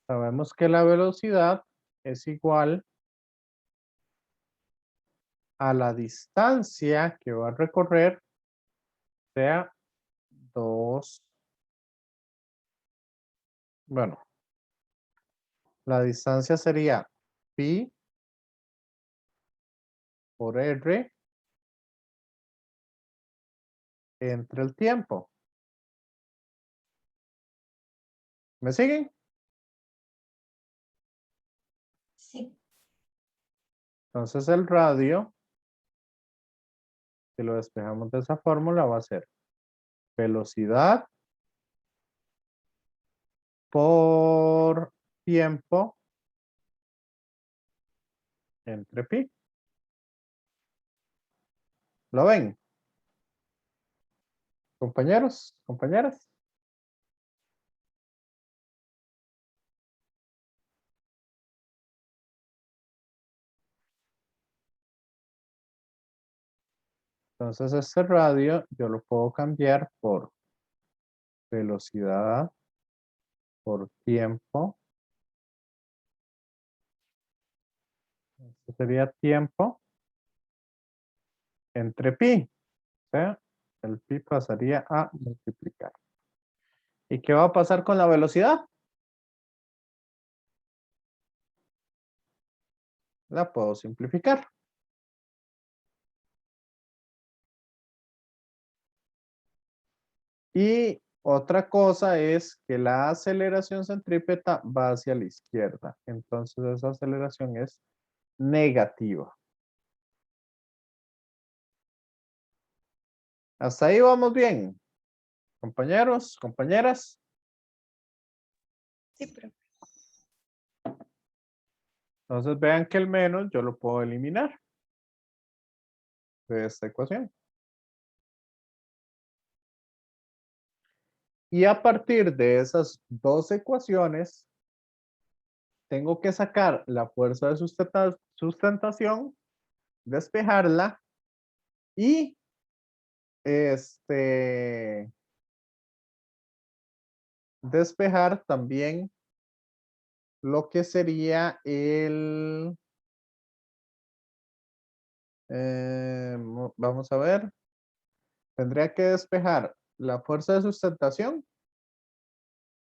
Sabemos que la velocidad es igual a la distancia que va a recorrer, sea 2. Bueno, la distancia sería pi por r entre el tiempo. ¿Me siguen? Sí. Entonces el radio, si lo despejamos de esa fórmula, va a ser velocidad por tiempo entre pi. ¿Lo ven? Compañeros, compañeras. Entonces este radio yo lo puedo cambiar por velocidad por tiempo. Esto sería tiempo entre pi. O sea, el pi pasaría a multiplicar. ¿Y qué va a pasar con la velocidad? La puedo simplificar. Y otra cosa es que la aceleración centrípeta va hacia la izquierda. Entonces esa aceleración es negativa. Hasta ahí vamos bien. Compañeros, compañeras. Sí, profe. Entonces vean que el menos yo lo puedo eliminar de esta ecuación. Y a partir de esas dos ecuaciones, tengo que sacar la fuerza de sustentación, despejarla y despejar también lo que sería el, vamos a ver, tendría que despejar la fuerza de sustentación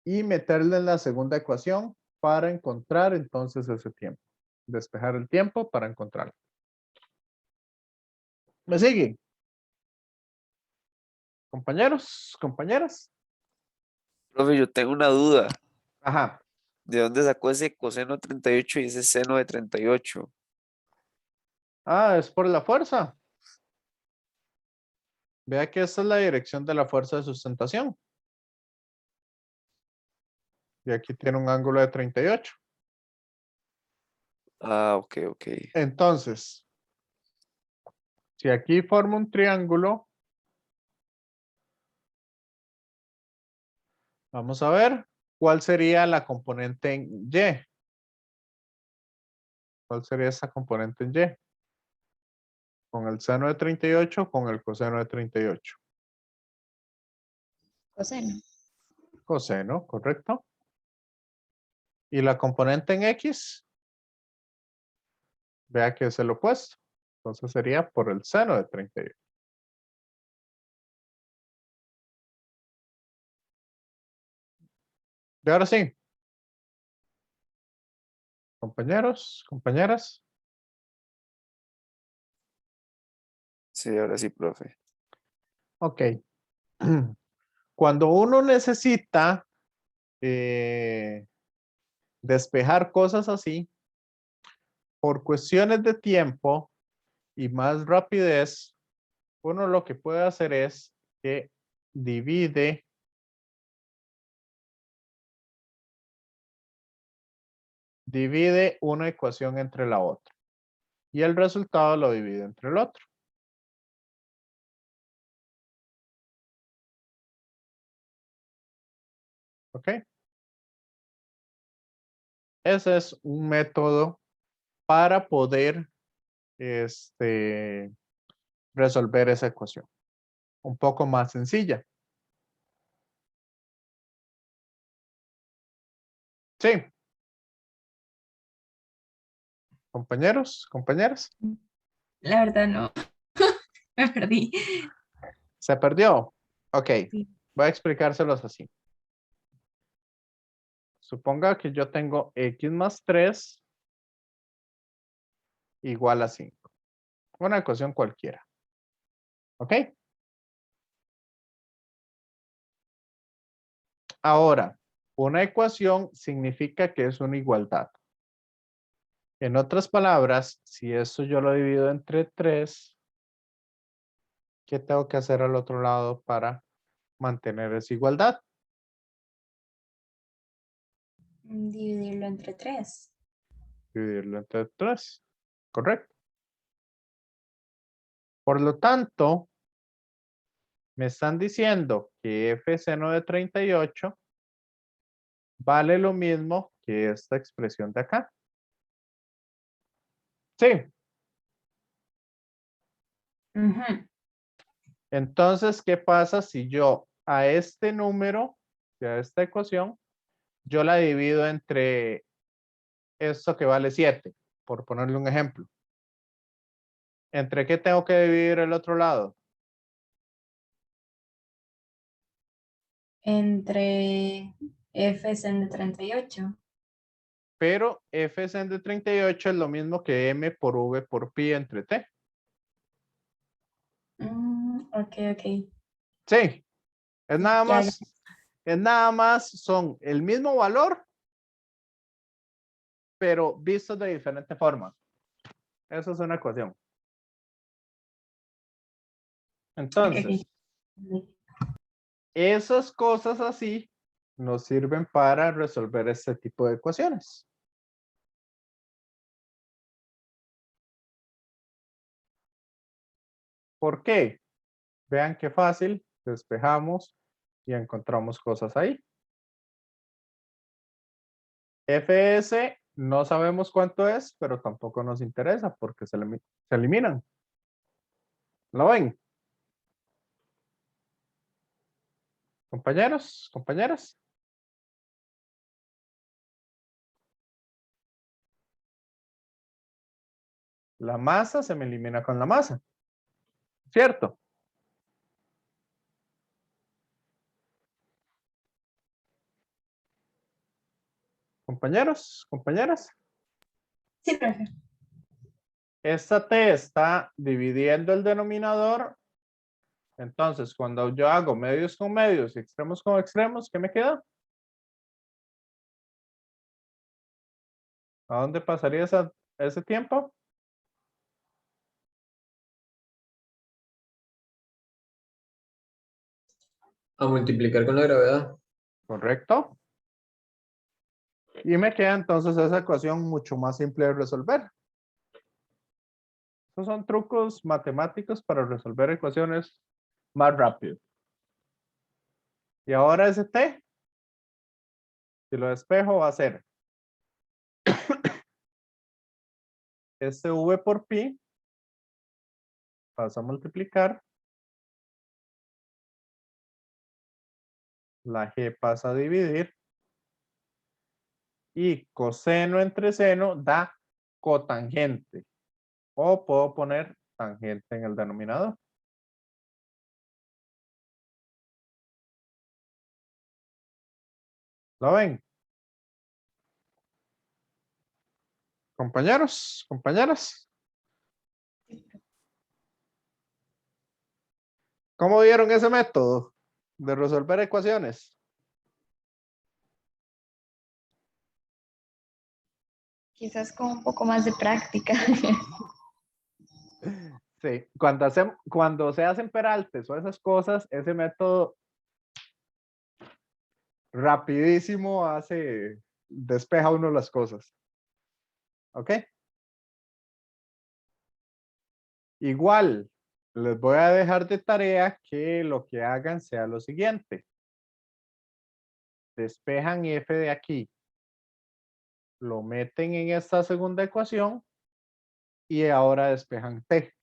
y meterla en la segunda ecuación para encontrar entonces ese tiempo. Despejar el tiempo para encontrarlo. ¿Me siguen? Compañeros, compañeras. Profe, yo tengo una duda. Ajá. ¿De dónde sacó ese coseno de 38 y ese seno de 38? Ah, es por la fuerza. Vea que esta es la dirección de la fuerza de sustentación. Y aquí tiene un ángulo de 38. Ah, ok, ok. Entonces, si aquí formo un triángulo, vamos a ver cuál sería la componente en Y. ¿Cuál sería esa componente en Y? Con el seno de 38, con el coseno de 38. Coseno. Coseno, correcto. ¿Y la componente en X? Vea que es el opuesto. Entonces sería por el seno de 38. Y ahora sí. Compañeros, compañeras. Sí, ahora sí, profe. Ok. Cuando uno necesita despejar cosas así, por cuestiones de tiempo y más rapidez, uno lo que puede hacer es que divide una ecuación entre la otra y el resultado lo divide entre el otro. ¿Ok? Ese es un método para poder resolver esa ecuación. Un poco más sencilla. Sí. Compañeros, compañeras. La verdad no. Me perdí. ¿Se perdió? Ok. Sí. Voy a explicárselos así. Suponga que yo tengo x más 3 igual a 5. Una ecuación cualquiera. ¿Ok? Ahora, una ecuación significa que es una igualdad. En otras palabras, si esto yo lo divido entre 3, ¿qué tengo que hacer al otro lado para mantener esa igualdad? Dividirlo entre 3. Dividirlo entre 3. ¿Correcto? Por lo tanto, me están diciendo que f seno de 38 vale lo mismo que esta expresión de acá. Sí. Entonces, ¿qué pasa si yo a este número, a esta ecuación, yo la divido entre esto que vale 7, por ponerle un ejemplo? ¿Entre qué tengo que dividir el otro lado? Entre f seno de 38. Pero f seno de 38 es lo mismo que m por v por pi entre t. Ok, ok. Sí, Ya, ya. es nada más, son el mismo valor, pero vistos de diferente forma. Eso es una ecuación. Ok, Entonces, ok. esas cosas así nos sirven para resolver este tipo de ecuaciones. ¿Por qué? Vean qué fácil, despejamos y encontramos cosas ahí. Fs no sabemos cuánto es, pero tampoco nos interesa porque se eliminan. ¿Lo ven? Compañeros, compañeras. La masa se me elimina con la masa. ¿Cierto? Compañeros, compañeras. Sí, profe. Esta t está dividiendo el denominador. Entonces, cuando yo hago medios con medios y extremos con extremos, ¿qué me queda? ¿A dónde pasaría ese tiempo? A multiplicar con la gravedad. Correcto. Y me queda entonces esa ecuación mucho más simple de resolver. Estos son trucos matemáticos para resolver ecuaciones más rápido. Y ahora ese t, si lo despejo, va a ser este v por pi, pasa a multiplicar, la g pasa a dividir, y coseno entre seno da cotangente. O puedo poner tangente en el denominador. ¿Lo ven? Compañeros, compañeras. ¿Cómo vieron ese método de resolver ecuaciones? Quizás con un poco más de práctica. Sí, cuando se hacen peraltes o esas cosas, ese método rapidísimo despeja uno las cosas. ¿Ok? Igual, les voy a dejar de tarea que lo que hagan sea lo siguiente. Despejan f de aquí. Lo meten en esta segunda ecuación y ahora despejan t.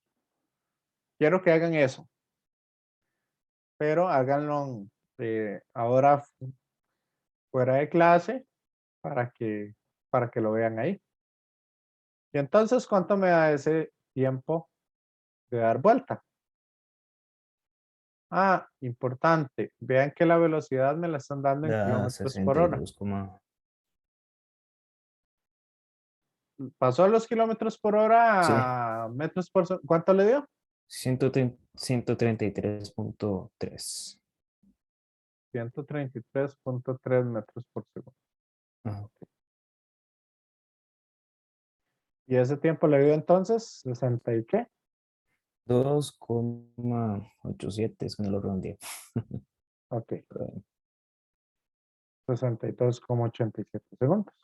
Quiero que hagan eso. Pero háganlo ahora fuera de clase para que lo vean ahí. Y entonces, ¿cuánto me da ese tiempo de dar vuelta? Ah, importante. Vean que la velocidad me la están dando en Da kilómetros por hora. 62, Pasó a los kilómetros por sí, hora a metros por segundo. ¿Cuánto le dio? 133.3. 133.3 metros por segundo. Ajá. ¿Y ese tiempo le dio entonces? ¿60 y qué? 2,87, es que no lo redondeé. Ok, Pero bueno. 62,87 segundos.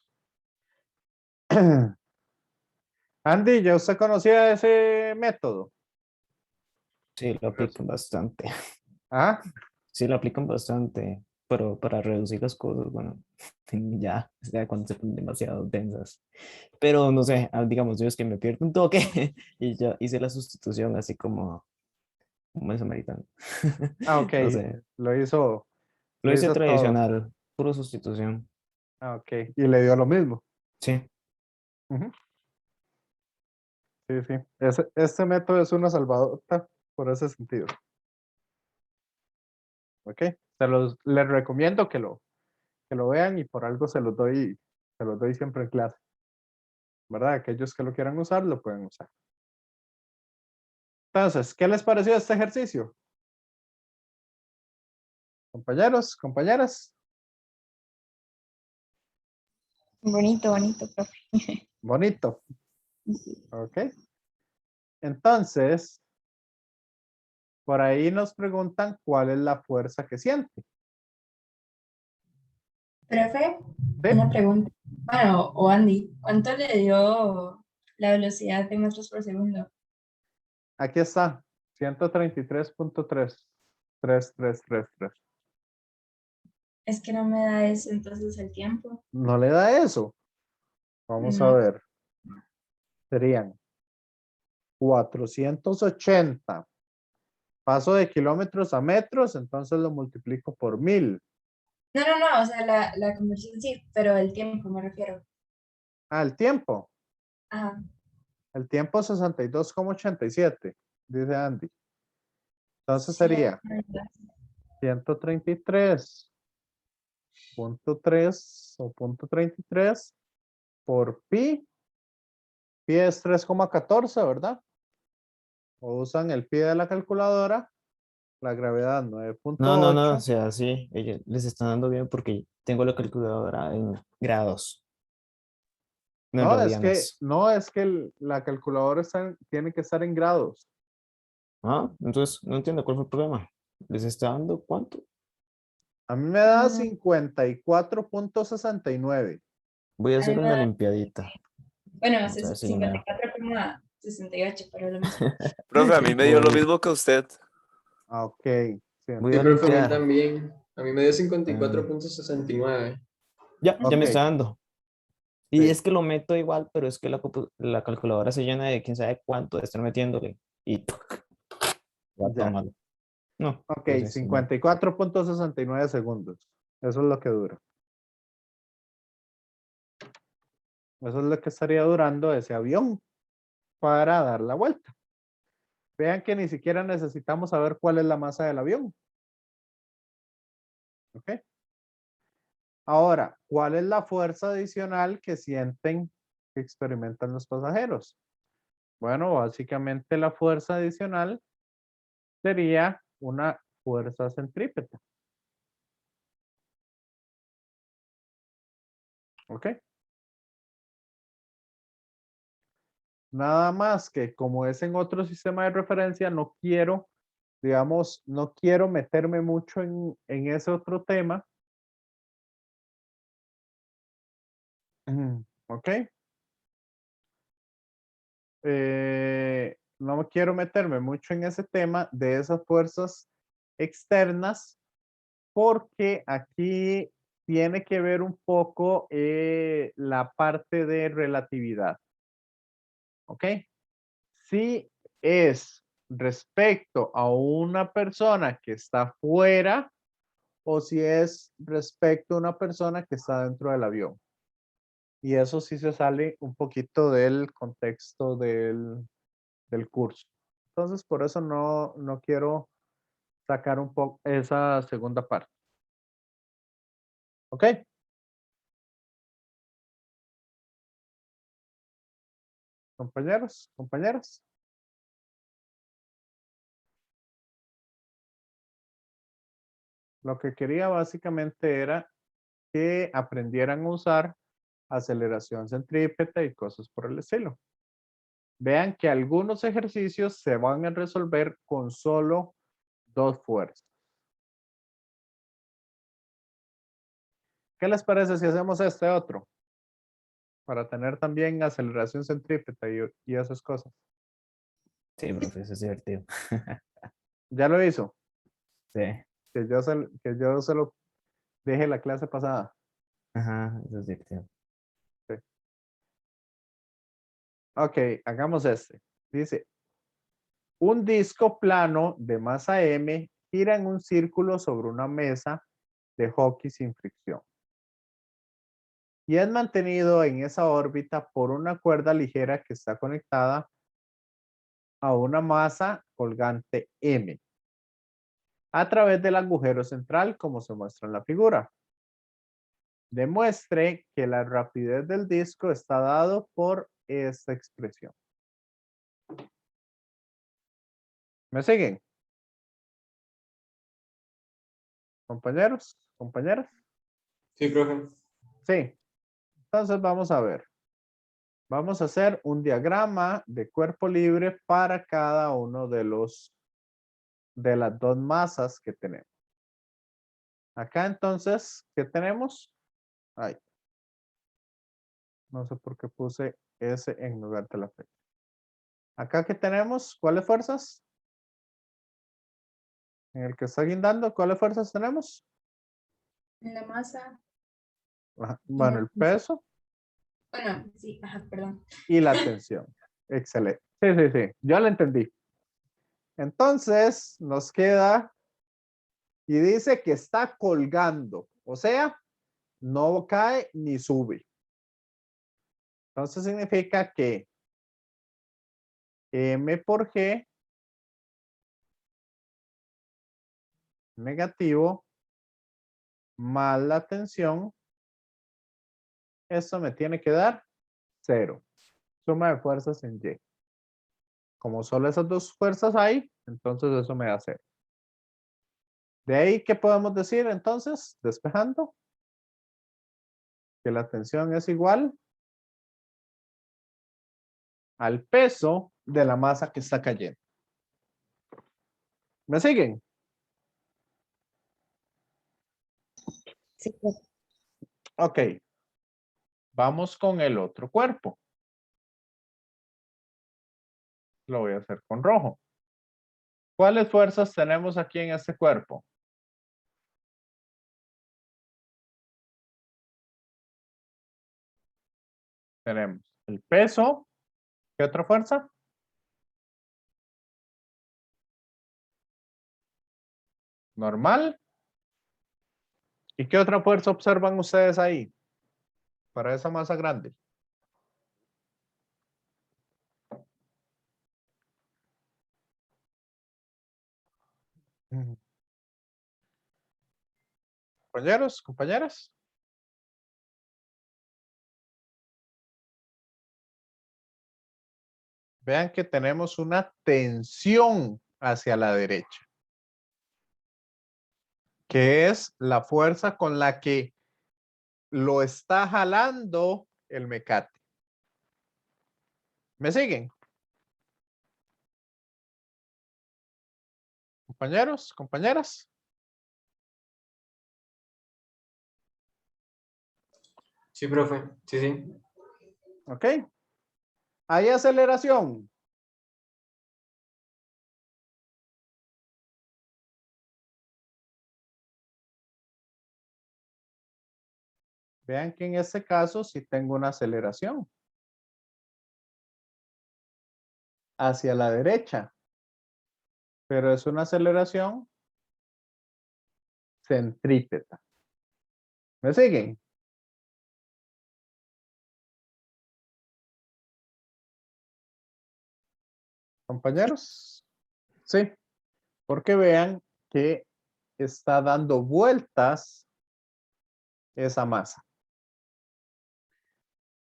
Andy, ¿ya usted conocía ese método? Sí, lo aplican bastante. ¿Ah? Sí, lo aplican bastante, pero para reducir las cosas, bueno, ya, o sea, cuando se ponen demasiado densas. Pero no sé, digamos, yo es que me pierdo un toque y ya hice la sustitución así como es americano. Ah, ok. No sé, Lo hizo, lo lo hice hizo todo. tradicional, puro sustitución. Ah, ok. Y le dio lo mismo. Sí, Ujú. Sí, sí. Este método es una salvadota por ese sentido. Ok. Les recomiendo que lo vean y por algo se los doy siempre en clase. ¿Verdad? Aquellos que lo quieran usar, lo pueden usar. Entonces, ¿qué les pareció este ejercicio? Compañeros, compañeras, Bonito, bonito, profe. bonito. Ok. Entonces, por ahí nos preguntan cuál es la fuerza que siente. Profe, ¿Sí? una pregunta. Bueno, o Andy, ¿cuánto le dio la velocidad de metros por segundo? Aquí está. 133.3. 3333. Es que no me da eso entonces el tiempo. ¿No le da eso? Vamos a No. ver. Serían 480. Paso de kilómetros a metros, entonces lo multiplico por 1000. No, o sea, la conversión sí, pero el tiempo me refiero. Ah, el tiempo. Ajá. El tiempo 62,87, dice Andy. Entonces Sí, sería 133.3 o punto 33 por pi. Pi es 3,14, ¿verdad? O usan el pi de la calculadora. La gravedad no, o 9,8. sea, sí, ellos les están dando bien porque tengo la calculadora en grados, no en radianes. No, es que la calculadora tiene que estar en grados. Ah, entonces no entiendo cuál fue el problema. ¿Les está dando cuánto? A mí me da 54,69. Voy a A hacer mí me una da- limpiadita. Bueno, Vamos a ver si me da. 54,68, pero lo mismo. Profe, a mí me dio lo Voy, mismo que a usted. Ah, ok. Sí, voy Sí, a profe, a mí limpiar. también. A mí me dio Ah, 54,69. ya me ok. está dando. Y Sí. es que lo meto igual, pero es que la calculadora se llena de quién sabe cuánto de estar metiéndole. Y va todo Ya. mal. No, Ok, entonces, no. 54.69 segundos. Eso es lo que dura. Eso es lo que estaría durando ese avión para dar la vuelta. Vean que ni siquiera necesitamos saber cuál es la masa del avión. ¿Ok? Ahora, ¿cuál es la fuerza adicional que sienten, que experimentan los pasajeros? Bueno, básicamente la fuerza adicional sería una fuerza centrípeta. ¿Ok? Nada más que como es en otro sistema de referencia, no quiero, digamos, no quiero meterme mucho en ese otro tema. ¿Ok? No quiero meterme mucho en ese tema de esas fuerzas externas porque aquí tiene que ver un poco la parte de relatividad. ¿Ok? Si es respecto a una persona que está fuera o si es respecto a una persona que está dentro del avión. Y eso sí se sale un poquito del contexto del curso. Entonces, por eso no quiero sacar un poco esa segunda parte. ¿Ok? Compañeros, compañeras. Lo que quería básicamente era que aprendieran a usar aceleración centrípeta y cosas por el estilo. Vean que algunos ejercicios se van a resolver con solo dos fuerzas. ¿Qué les parece si hacemos este otro? Para tener también aceleración centrípeta y esas cosas. Sí, profe, eso es divertido. ¿Ya lo hizo? Sí. Que yo se lo dije la clase pasada. Ajá, eso es divertido. Sí. Ok, hagamos este. Dice, un disco plano de masa M gira en un círculo sobre una mesa de hockey sin fricción. Y es mantenido en esa órbita por una cuerda ligera que está conectada a una masa colgante M a través del agujero central, como se muestra en la figura. Demuestre que la rapidez del disco está dado por esta expresión. ¿Me siguen? Compañeros, compañeras. Sí, profe. Sí. Entonces vamos a ver. Vamos a hacer un diagrama de cuerpo libre para cada uno de las dos masas que tenemos. Acá entonces, ¿qué tenemos? Ay, no sé por qué puse S en lugar de la fecha. Acá que tenemos, ¿cuáles fuerzas? En el que está guindando, ¿cuáles fuerzas tenemos? En la masa. Ajá, Y bueno, la el tensión. peso Bueno, sí, ajá, perdón. y la tensión. Excelente. Sí, sí, sí, yo lo entendí. Entonces, nos queda y dice que está colgando, o sea, no cae ni sube. Entonces significa que M por G negativo más la tensión, eso me tiene que dar 0. Suma de fuerzas en Y. Como solo esas dos fuerzas hay, entonces eso me da 0. De ahí, ¿qué podemos decir entonces? Despejando. Que la tensión es igual al peso de la masa que está cayendo. ¿Me siguen? Sí, profe. Ok. Vamos con el otro cuerpo. Lo voy a hacer con rojo. ¿Cuáles fuerzas tenemos aquí en este cuerpo? Tenemos el peso. ¿Qué otra fuerza? Normal. ¿Y qué otra fuerza observan ustedes ahí? Para esa masa grande. Compañeros, compañeras. Vean que tenemos una tensión hacia la derecha, que es la fuerza con la que lo está jalando el mecate. ¿Me siguen? Compañeros, compañeras. Sí, profe. Sí, sí. ¿Ok? Hay aceleración. Vean que en este caso sí tengo una aceleración hacia la derecha, pero es una aceleración centrípeta. ¿Me siguen? Compañeros. Sí, porque vean que está dando vueltas esa masa.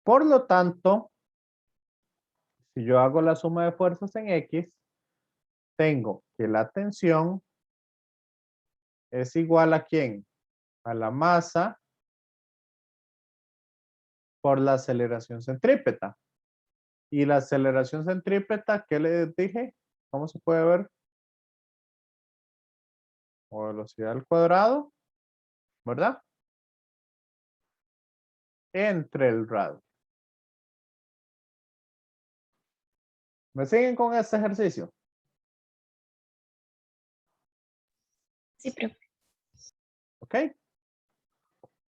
Por lo tanto, si yo hago la suma de fuerzas en X, tengo que la tensión es igual ¿a quién? A la masa por la aceleración centrípeta. Y la aceleración centrípeta, ¿qué les dije? ¿Cómo se puede ver? O velocidad al cuadrado, ¿verdad? Entre el radio. ¿Me siguen con este ejercicio? Sí, profe. ¿Ok?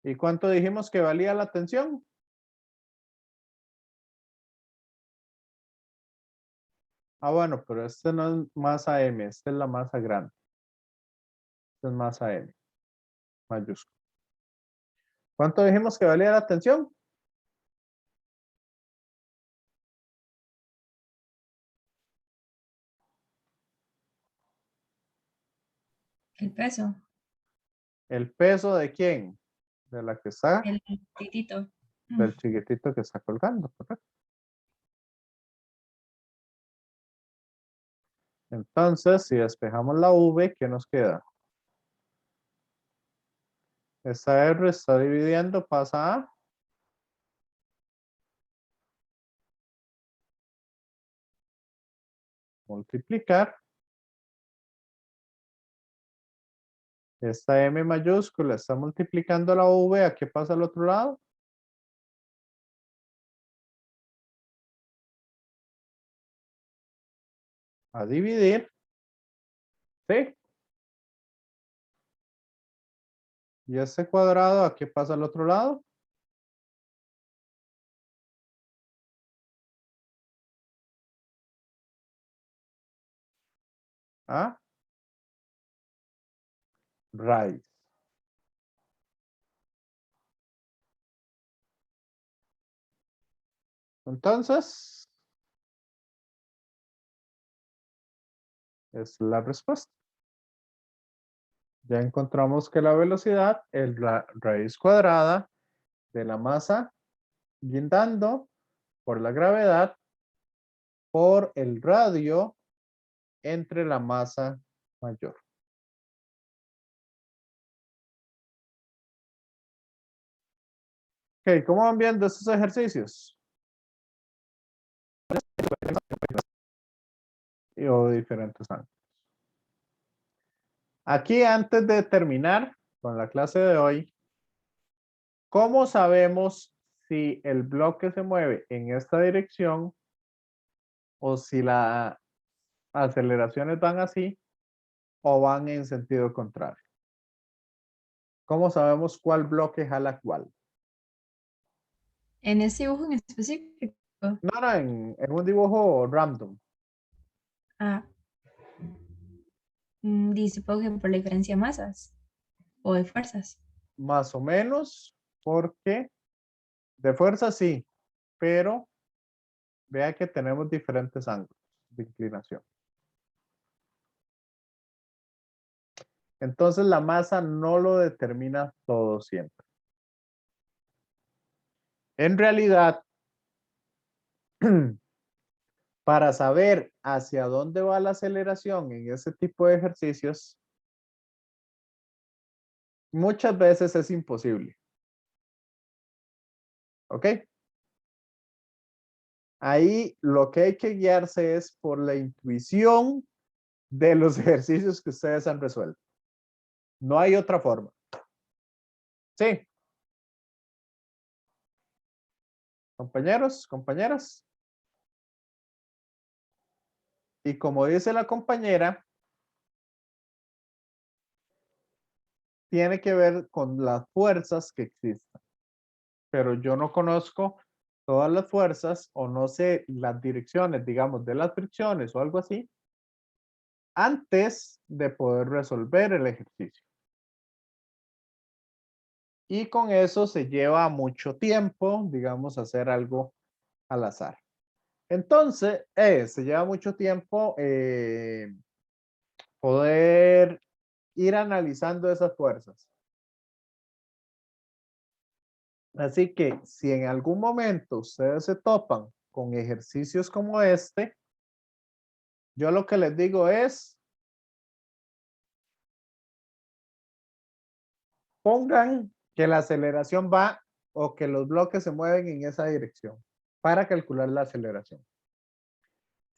¿Y cuánto dijimos que valía la tensión? Ah, bueno, pero este no es masa M, esta es la masa grande. Esta es masa M, mayúscula. ¿Cuánto dijimos que valía la tensión? El peso, ¿El peso de quién? De la que está, el titito. del chiquitito que está colgando, ¿correcto? Entonces, si despejamos la V, ¿qué nos queda? Esta R está dividiendo, pasa a multiplicar. Esta M mayúscula está multiplicando la V, ¿a qué pasa al otro lado? A dividir. ¿Sí? ¿Y este cuadrado a qué pasa al otro lado? A raíz. Entonces, es la respuesta. Ya encontramos que la velocidad es la raíz cuadrada de la masa guindando por la gravedad por el radio entre la masa mayor. Ok, ¿cómo van viendo estos ejercicios? O diferentes ángulos. Aquí, antes de terminar con la clase de hoy, ¿cómo sabemos si el bloque se mueve en esta dirección o si las aceleraciones van así o van en sentido contrario. ¿Cómo sabemos cuál bloque jala cuál? En ese dibujo en específico. No, en un dibujo random. Ah, dice, supongo que por la diferencia de masas o de fuerzas. Más o menos, porque de fuerza sí, pero vea que tenemos diferentes ángulos de inclinación. Entonces la masa no lo determina todo siempre. En realidad, para saber hacia dónde va la aceleración en ese tipo de ejercicios, muchas veces es imposible. ¿Ok? Ahí lo que hay que guiarse es por la intuición de los ejercicios que ustedes han resuelto. No hay otra forma. Sí. Compañeros, compañeras. Y como dice la compañera, tiene que ver con las fuerzas que existen. Pero yo no conozco todas las fuerzas o no sé las direcciones, digamos, de las fricciones o algo así, antes de poder resolver el ejercicio. Y con eso se lleva mucho tiempo, digamos, hacer algo al azar. Entonces, se lleva mucho tiempo poder ir analizando esas fuerzas. Así que si en algún momento ustedes se topan con ejercicios como este, yo lo que les digo es, pongan que la aceleración va o que los bloques se mueven en esa dirección para calcular la aceleración.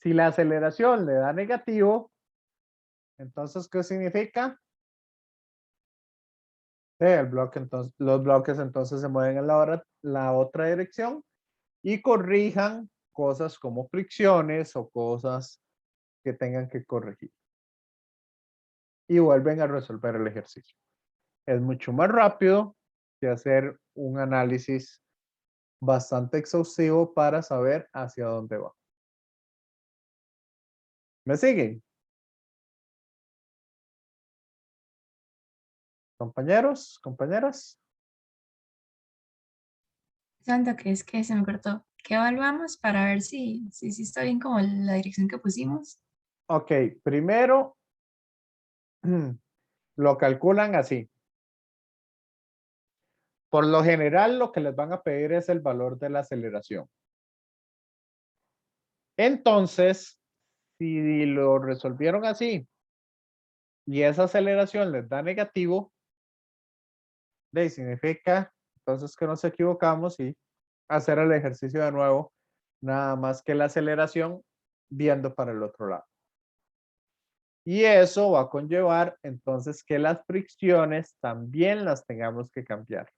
Si la aceleración le da negativo, entonces, ¿qué significa? El bloque, entonces, los bloques entonces se mueven en la otra dirección y corrijan cosas como fricciones o cosas que tengan que corregir. Y vuelven a resolver el ejercicio. Es mucho más rápido que hacer un análisis bastante exhaustivo para saber hacia dónde va. ¿Me siguen? Compañeros, compañeras. Santo, que es que se me cortó. ¿Qué evaluamos para ver si está bien como la dirección que pusimos? Ok, primero lo calculan así. Por lo general, lo que les van a pedir es el valor de la aceleración. Entonces, si lo resolvieron así y esa aceleración les da negativo, significa entonces que nos equivocamos y hacer el ejercicio de nuevo, nada más que la aceleración viendo para el otro lado. Y eso va a conllevar entonces que las fricciones también las tengamos que cambiar.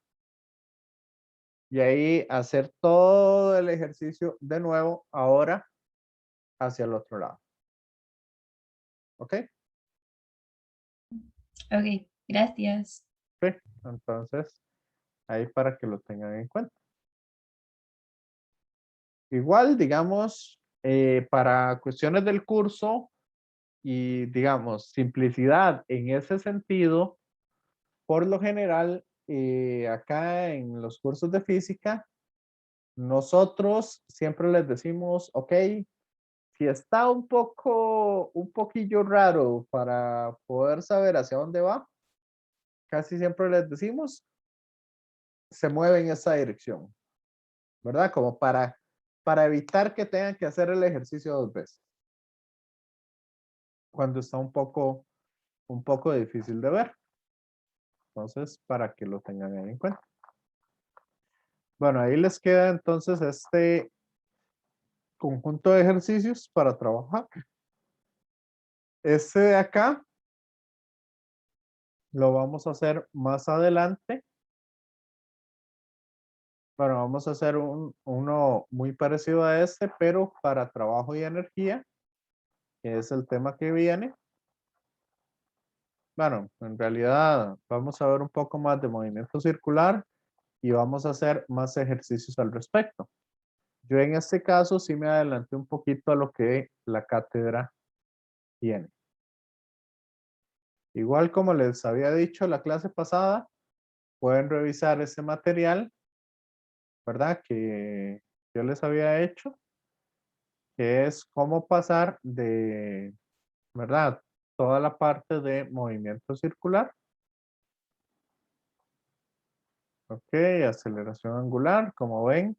Y ahí hacer todo el ejercicio de nuevo ahora hacia el otro lado. ¿Ok? Ok, gracias. Sí. Entonces, ahí para que lo tengan en cuenta. Igual, digamos, para cuestiones del curso y, digamos, simplicidad en ese sentido, por lo general, acá en los cursos de física, nosotros siempre les decimos, ok, si está un poquillo raro para poder saber hacia dónde va, casi siempre les decimos, se mueve en esa dirección, ¿verdad? Como para evitar que tengan que hacer el ejercicio 2 veces. Cuando está un poco difícil de ver. Entonces, para que lo tengan en cuenta. Bueno, ahí les queda entonces este conjunto de ejercicios para trabajar. Este de acá lo vamos a hacer más adelante. Bueno, vamos a hacer uno muy parecido a este, pero para trabajo y energía, que es el tema que viene. Bueno, en realidad vamos a ver un poco más de movimiento circular y vamos a hacer más ejercicios al respecto. Yo en este caso sí me adelanté un poquito a lo que la cátedra tiene. Igual como les había dicho la clase pasada, pueden revisar ese material, ¿verdad? Que yo les había hecho, que es cómo pasar de, ¿verdad? Toda la parte de movimiento circular. Ok, aceleración angular, como ven.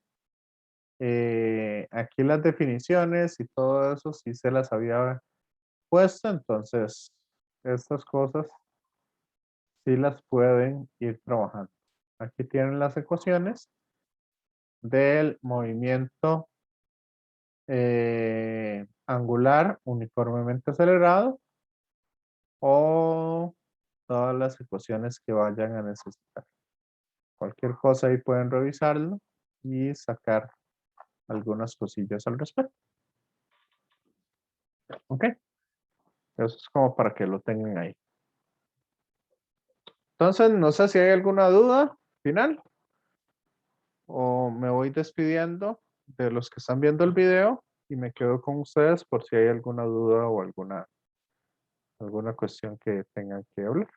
Aquí las definiciones y todo eso sí se las había puesto, entonces estas cosas sí las pueden ir trabajando. Aquí tienen las ecuaciones del movimiento angular uniformemente acelerado o todas las ecuaciones que vayan a necesitar. Cualquier cosa ahí pueden revisarlo y sacar algunas cosillas al respecto. Ok. Eso es como para que lo tengan ahí. Entonces, no sé si hay alguna duda final o me voy despidiendo de los que están viendo el video y me quedo con ustedes por si hay alguna duda o alguna cuestión que tengan que hablar.